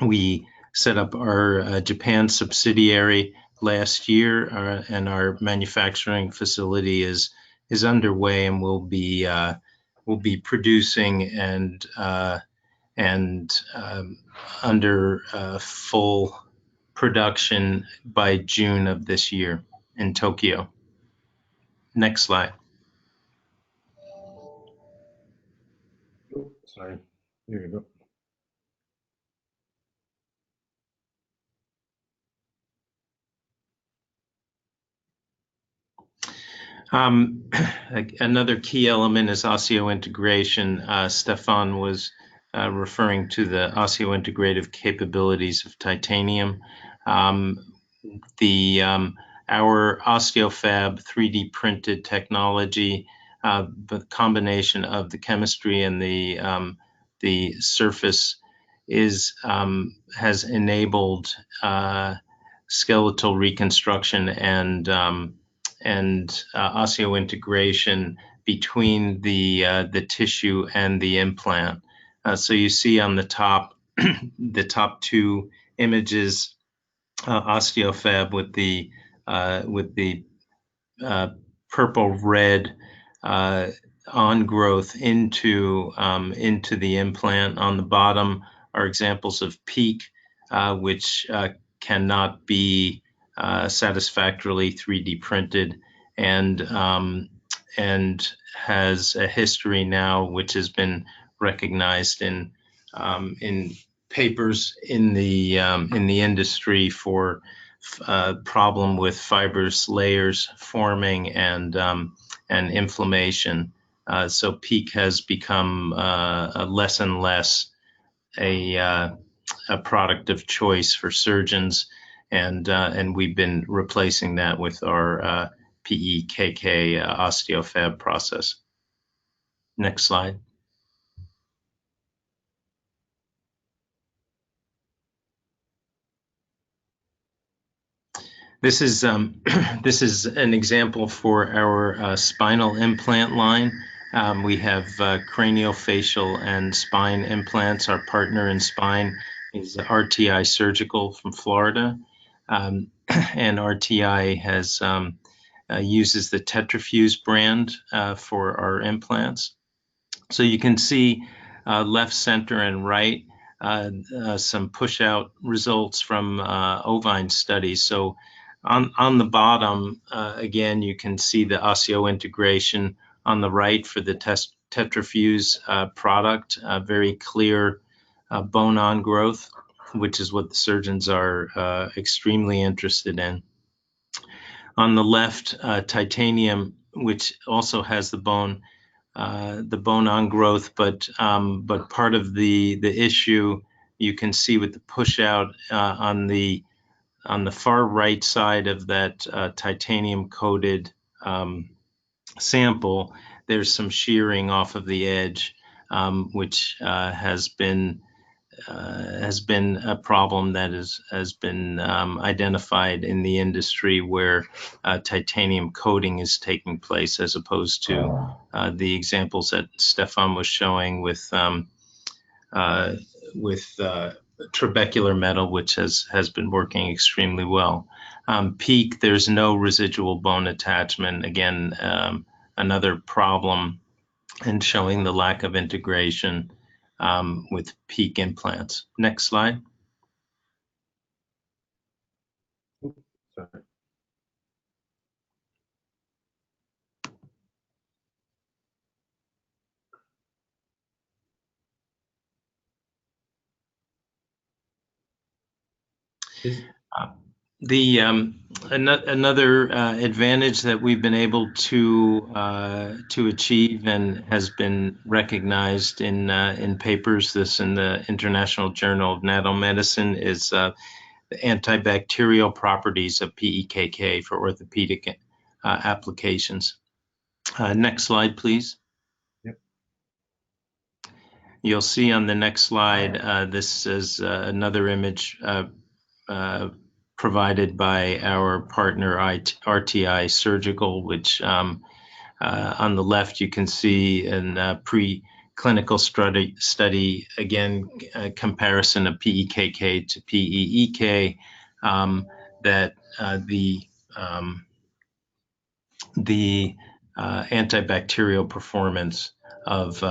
we set up our Japan subsidiary last year, and our manufacturing facility is underway, and we'll be producing and under full production by June of this year in Tokyo. Next slide. Oh, sorry. Here you go. Another key element is osseointegration. Stephan was referring to the osseointegrative capabilities of titanium. Our OsteoFab 3D printed technology, the combination of the chemistry and the surface has enabled skeletal reconstruction and osseointegration between the tissue and the implant. So you see on the top, the top two images, OsteoFab with the purple red on growth into the implant. On the bottom are examples of PEEK, which cannot be satisfactorily 3D printed, and has a history now which has been recognized in papers in the industry for problem with fibrous layers forming and inflammation. So PEEK has become less and less a product of choice for surgeons, and we've been replacing that with our PEKK OsteoFab process. Next slide. This is this is an example for our spinal implant line. We have craniofacial and spine implants. Our partner in spine is RTI Surgical from Florida, and RTI has uses the Tetrafuse brand for our implants. So you can see left, center, and right some push-out results from ovine studies. So on the bottom, again, you can see the osseointegration. On the right for the Tetrafuse product, very clear bone on growth, which is what the surgeons are extremely interested in. On the left, titanium, which also has the bone on growth, but part of the issue you can see with the push out on the far right side of that titanium coated sample, there's some shearing off of the edge, which has been a problem that has been identified in the industry, where titanium coating is taking place, as opposed to the examples that Stephan was showing with trabecular metal, which has been working extremely well. PEEK, there's no residual bone attachment. Again, another problem in showing the lack of integration with PEEK implants. Next slide. Sorry. The Another advantage that we've been able to achieve and has been recognized in papers, this in the International Journal of Nanomedicine, is the antibacterial properties of PEKK for orthopedic applications. Next slide, please. Yep. You'll see on the next slide, this is another image provided by our partner RTI Surgical, which on the left you can see in preclinical study, again, a comparison of PEKK to PEEK, that the antibacterial performance of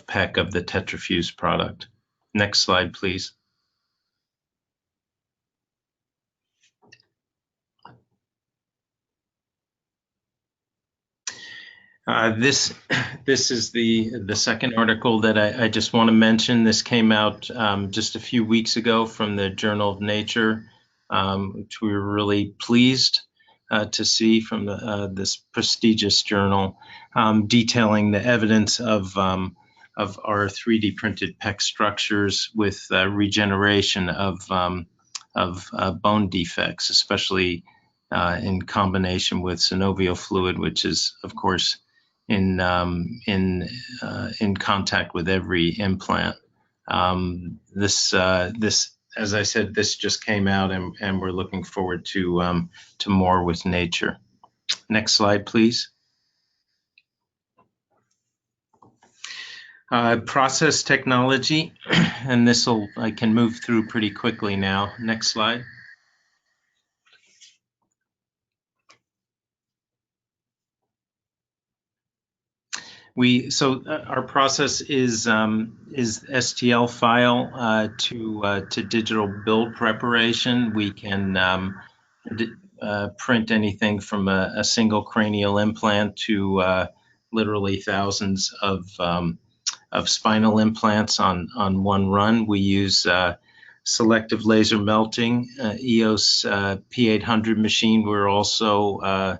PEK, of the tetrafuse product. Next slide, please. This is the second article that I just want to mention. This came out just a few weeks ago from the Journal of Nature, which we were really pleased to see from this prestigious journal, detailing the evidence of our 3D printed PEX structures with regeneration of bone defects, especially in combination with synovial fluid, which is, of course, in contact with every implant. This, as I said, this just came out, and we're looking forward to more with nature. Next slide, please. Process technology, and I can move through pretty quickly now. Next slide. Our process is STL file to digital build preparation. We can print anything from a single cranial implant to literally thousands of spinal implants on one run. We use selective laser melting, EOS P800 machine. We're also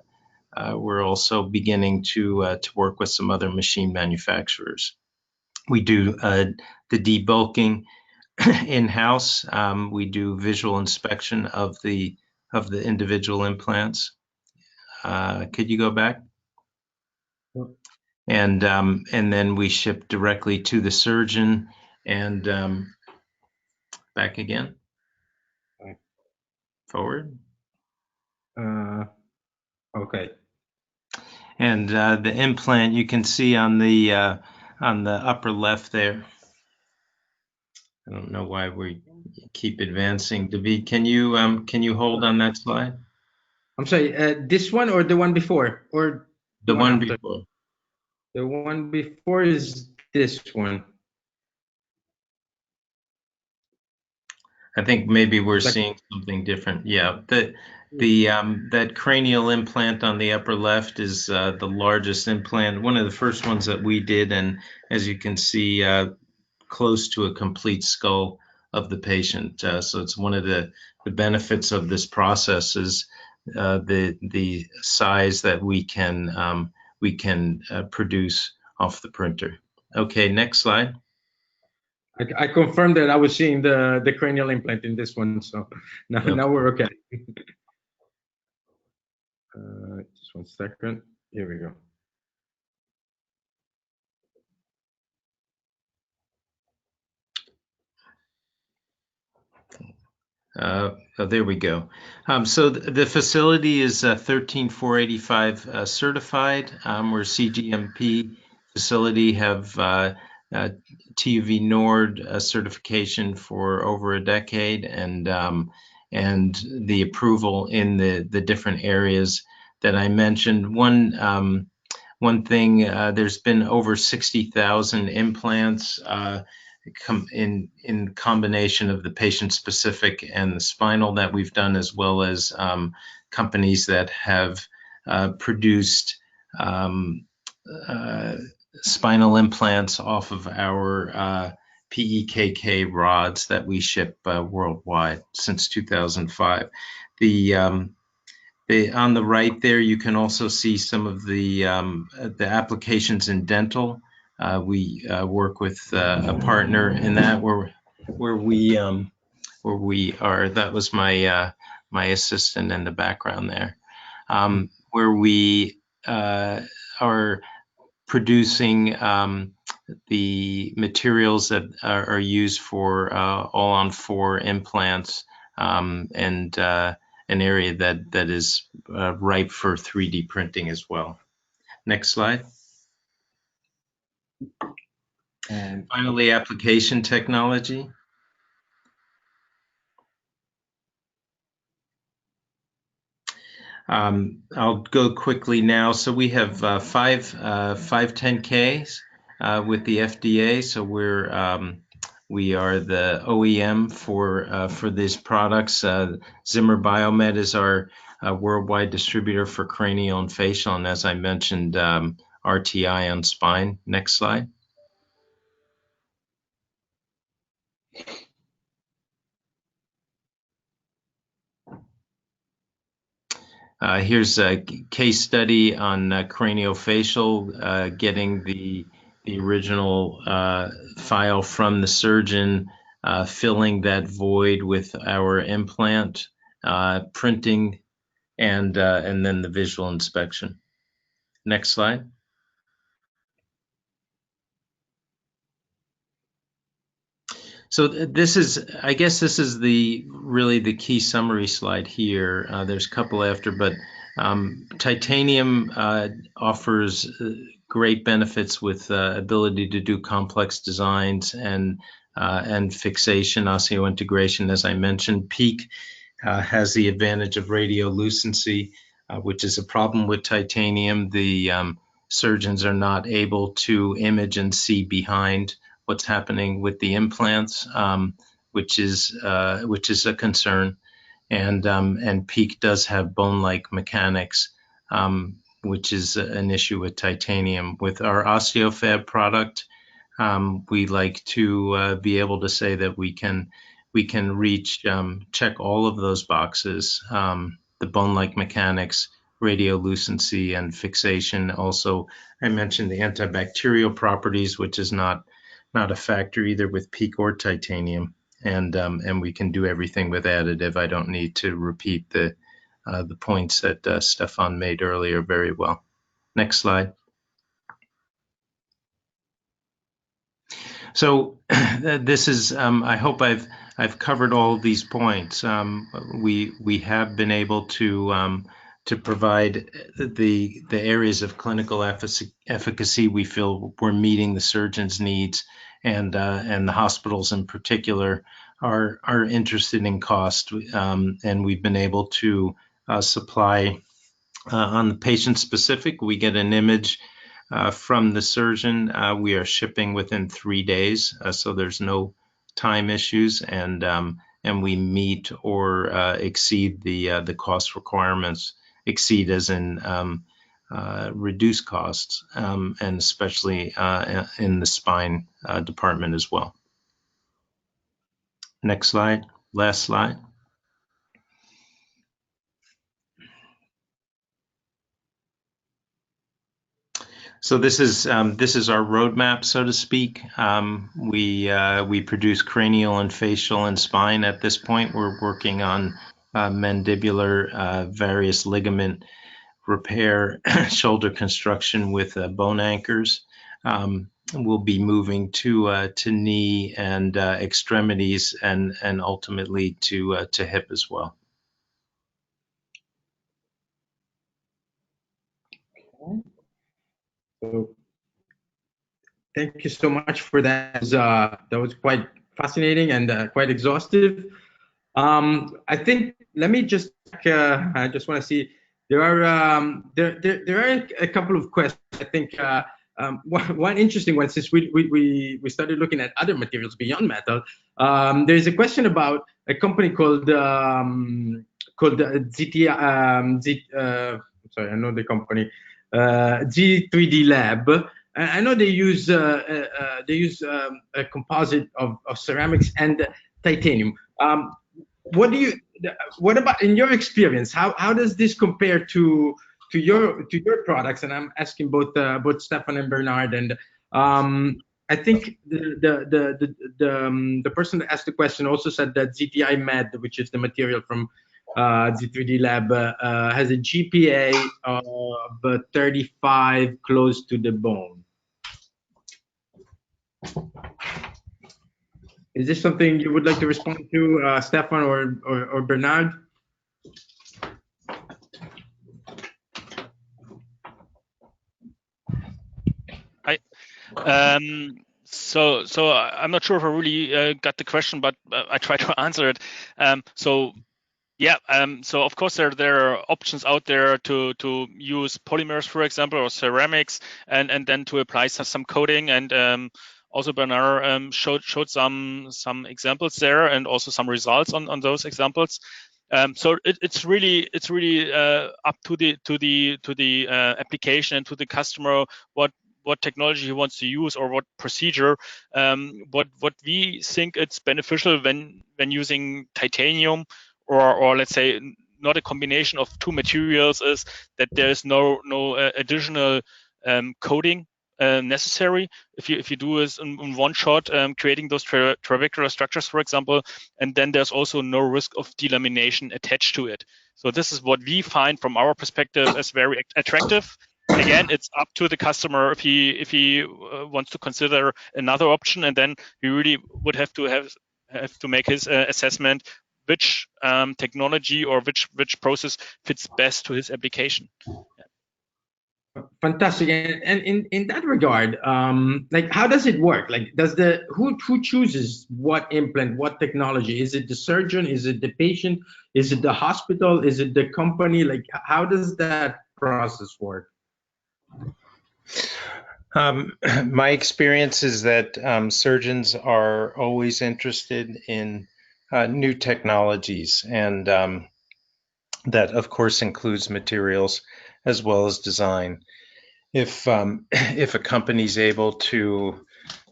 beginning to work with some other machine manufacturers. We do the debulking in-house. We do visual inspection of the individual implants. Could you go back? Yep. And then we ship directly to the surgeon. And back again. Right. Forward. Okay. And the implant, you can see on the upper left there. I don't know why we keep advancing. David, can you hold on that slide? I'm sorry, this one or the one before, or The one after? before. The one before is this one. I think maybe we're seeing something different. Yeah, that cranial implant on the upper left is the largest implant, one of the first ones that we did, and as you can see, close to a complete skull of the patient. So it's one of the benefits of this process is the size that we can produce off the printer. Okay, next slide. I confirmed that I was seeing the cranial implant in this one, so now we're okay. Just 1 second. Here we go. There we go. So the facility is 13485 certified. We're CGMP facility, have TUV Nord certification for over a decade, and the approval in the different areas that I mentioned. One thing, there's been over 60,000 implants in combination of the patient-specific and the spinal that we've done, as well as companies that have produced spinal implants off of our PEKK rods that we ship worldwide since 2005. On the right there, you can also see some of the applications in dental. We work with a partner in that where we are. That was my my assistant in the background there, where we are producing the materials that are used for all-on-4 implants, and an area that is ripe for 3D printing as well. Next slide. And finally, application technology. I'll go quickly now. So we have five 510Ks with the FDA. So we are the OEM for these products. Zimmer Biomet is our worldwide distributor for cranial and facial, and as I mentioned, RTI on spine. Next slide. Here's a case study on craniofacial, getting the original file from the surgeon, filling that void with our implant, printing, and then the visual inspection. Next slide. So this is, I guess this is really the key summary slide here. There's a couple after, but titanium offers great benefits with ability to do complex designs and fixation, osseointegration, as I mentioned. PEEK has the advantage of radiolucency, which is a problem with titanium. The surgeons are not able to image and see behind what's happening with the implants, which is a concern. And PEEK does have bone-like mechanics, which is an issue with titanium. With our OsteoFab product, we like to be able to say that we can check all of those boxes: the bone-like mechanics, radiolucency, and fixation. Also, I mentioned the antibacterial properties, which is not a factor either with PEEK or titanium, and we can do everything with additive. I don't need to repeat the points that Stephan made earlier very well. Next slide. So this is, I hope I've covered all of these points. We have been able to provide the areas of clinical efficacy we feel we're meeting the surgeon's needs, and the hospitals in particular are interested in cost, and we've been able to supply on the patient specific. We get an image from the surgeon. We are shipping within 3 days, so there's no time issues, and we meet or exceed the cost requirements. Exceed as in reduce costs, and especially in the spine department as well. Next slide. Last slide. So this is our roadmap, so to speak. We produce cranial and facial and spine. At this point, we're working on mandibular, various ligament repair, shoulder construction with bone anchors. We'll be moving to knee and extremities, and ultimately to hip as well. So, thank you so much for that. That was quite fascinating and quite exhaustive. I think, let me just, I just want to see, there are a couple of questions. I think one interesting one, since we started looking at other materials beyond metal. There's a question about a company called ZT. Sorry, I know the company. G3D Lab. I know they use a composite of ceramics and titanium. What do you, what about in your experience? How does this compare to your products? And I'm asking both Stefan and Bernard. And I think the person that asked the question also said that ZTI Med, which is the material from Z3D Lab, has a GPA of 35, close to the bone. Is this something you would like to respond to, Stefan or Bernard? So I'm not sure if I really got the question, but I try to answer it. So of course there are options out there to use polymers, for example, or ceramics, and then to apply some coating. And also Bernard showed some examples there, and also some results on those examples. So it's really up to the application and to the customer what technology he wants to use or what procedure. What we think it's beneficial when using titanium or let's say not a combination of two materials is that there is no additional coating necessary if you do this in one shot, creating those trabecular structures, for example, and then there's also no risk of delamination attached to it. So this is what we find from our perspective as very attractive. Again, it's up to the customer if he wants to consider another option, and then he really would have to make his assessment which technology or which process fits best to his application. Fantastic. And in that regard, like, how does it work? Like, who chooses what implant, what technology? Is it the surgeon? Is it the patient? Is it the hospital? Is it the company? Like, how does that process work? My experience is that surgeons are always interested in new technologies, and that of course includes materials as well as design. If a company's able to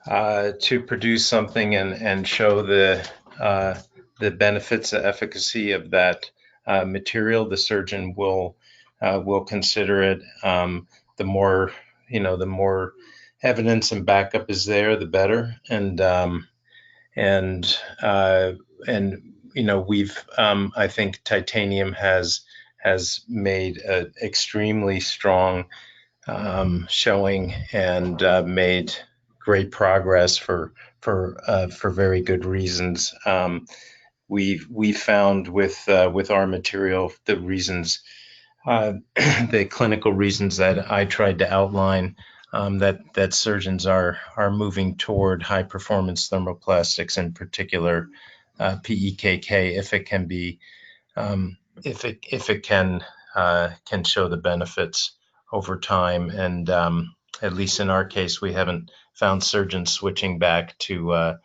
produce something and show the benefits, the efficacy of that material, the surgeon will consider it. The more evidence and backup is there, the better. And we've I think titanium has made an extremely strong showing and made great progress for very good reasons. We found with our material the reasons, the clinical reasons that I tried to outline, that surgeons are moving toward high performance thermoplastics, in particular PEKK, if it can be if it can show the benefits over time. And at least in our case, we haven't found surgeons switching back to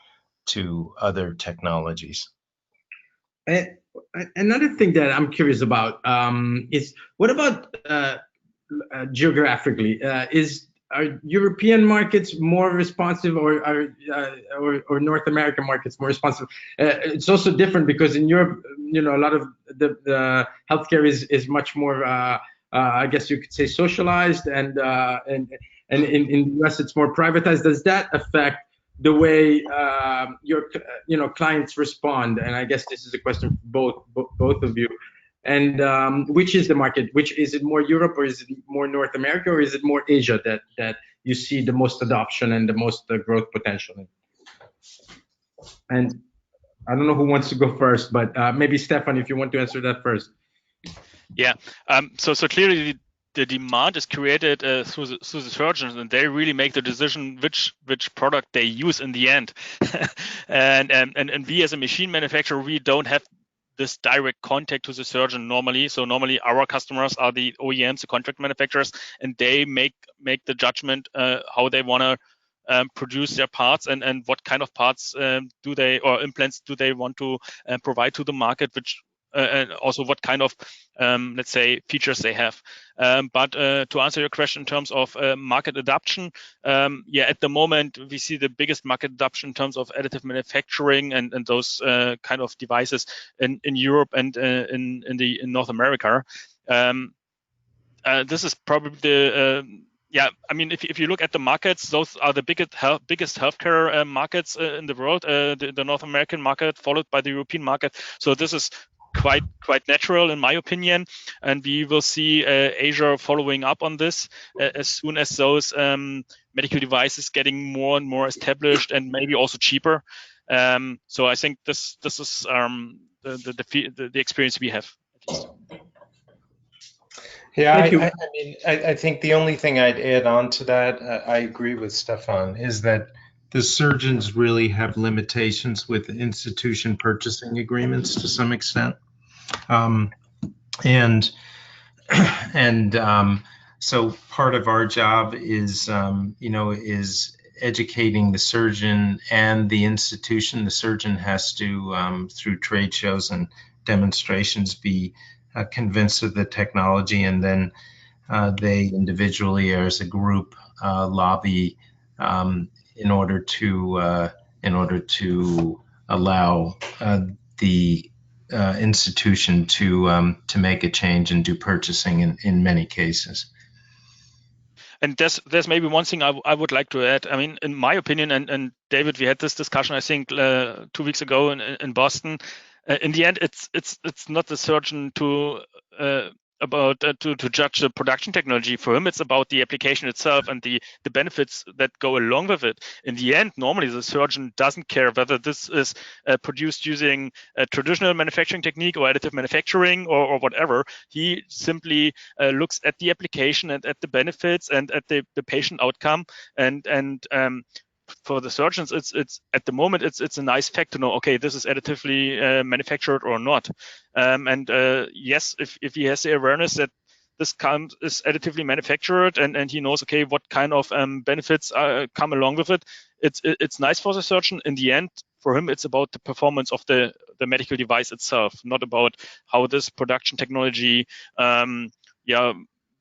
other technologies. Another thing that I'm curious about is, what about geographically? Are European markets more responsive, or or North American markets more responsive? It's also different because in Europe, a lot of the healthcare is much more, I guess you could say, socialized, and in the US it's more privatized. Does that affect the way your clients respond? And I guess this is a question for both of you. And which is the market? Which is it, more Europe, or is it more North America, or is it more Asia that you see the most adoption and the most growth potential in? And I don't know who wants to go first, but maybe Stefan, if you want to answer that first. Yeah. So clearly the demand is created through the surgeons, and they really make the decision which product they use in the end. and we as a machine manufacturer, we don't have this direct contact to the surgeon normally. So normally our customers are the OEMs, the contract manufacturers, and they make the judgment how they want to produce their parts and what kind of parts or implants do they want to provide to the market, which and also what kind of, let's say, features they have. But to answer your question in terms of market adoption, yeah, at the moment we see the biggest market adoption in terms of additive manufacturing and those kind of devices in Europe and in North America. This is probably the yeah, I mean, if you look at the markets, those are the biggest healthcare markets in the world. The North American market, followed by the European market. So this is quite natural, in my opinion, and we will see Asia following up on this as soon as those medical devices getting more and more established and maybe also cheaper. So I think this is the experience we have, at least. Yeah, Thank you. I mean, I think the only thing I'd add on to that, I agree with Stephan, is that the surgeons really have limitations with institution purchasing agreements to some extent. And so part of our job is, is educating the surgeon and the institution. The surgeon has to, through trade shows and demonstrations, be convinced of the technology, and then they individually or as a group lobby in order to allow the institution to make a change and do purchasing in many cases. And there's maybe one thing I would like to add. I mean, in my opinion, and David, we had this discussion, I think, 2 weeks ago in Boston. In the end, it's not the surgeon to judge the production technology. For him, it's about the application itself and the benefits that go along with it. In the end, normally the surgeon doesn't care whether this is produced using a traditional manufacturing technique or additive manufacturing or whatever. He simply looks at the application and at the benefits and at the patient outcome, and for the surgeons, it's at the moment it's a nice fact to know, okay, this is additively manufactured or not. And yes, if he has the awareness that this is additively manufactured and he knows, okay, what kind of benefits come along with it, it's nice for the surgeon. In the end, for him, it's about the performance of the medical device itself, not about how this production technology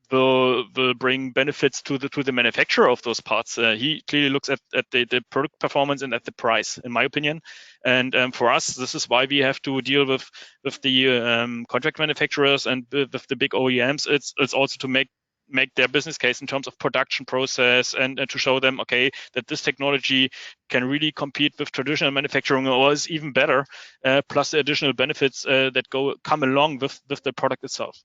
will bring benefits to the manufacturer of those parts. He clearly looks at the product performance and at the price, in my opinion. And for us, this is why we have to deal with the contract manufacturers and with the big OEMs. It's also to make their business case in terms of production process and to show them, okay, that this technology can really compete with traditional manufacturing or is even better, plus the additional benefits that come along with the product itself.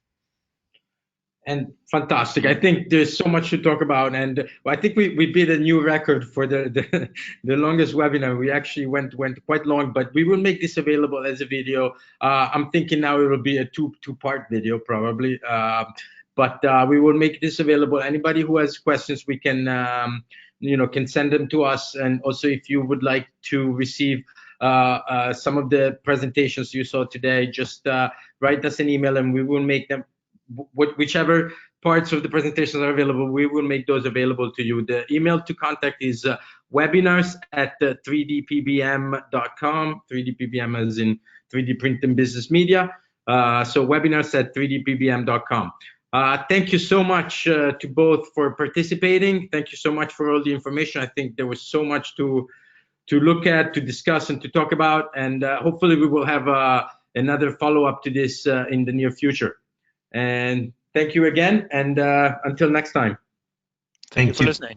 And fantastic. I think there's so much to talk about, and I think we beat a new record for the longest webinar. We actually went quite long, but we will make this available as a video. I'm thinking now it will be a two-part video probably, but we will make this available. Anybody who has questions, we can can send them to us, and also if you would like to receive some of the presentations you saw today, just write us an email and we will make them. Whichever parts of the presentations are available, we will make those available to you. The email to contact is webinars@3dpbm.com. 3dpbm as in 3D Print and Business Media. So webinars@3dpbm.com. Thank you so much to both for participating. Thank you so much for all the information. I think there was so much to look at, to discuss, and to talk about. And hopefully we will have another follow-up to this in the near future. And thank you again, and until next time. Thank you for listening.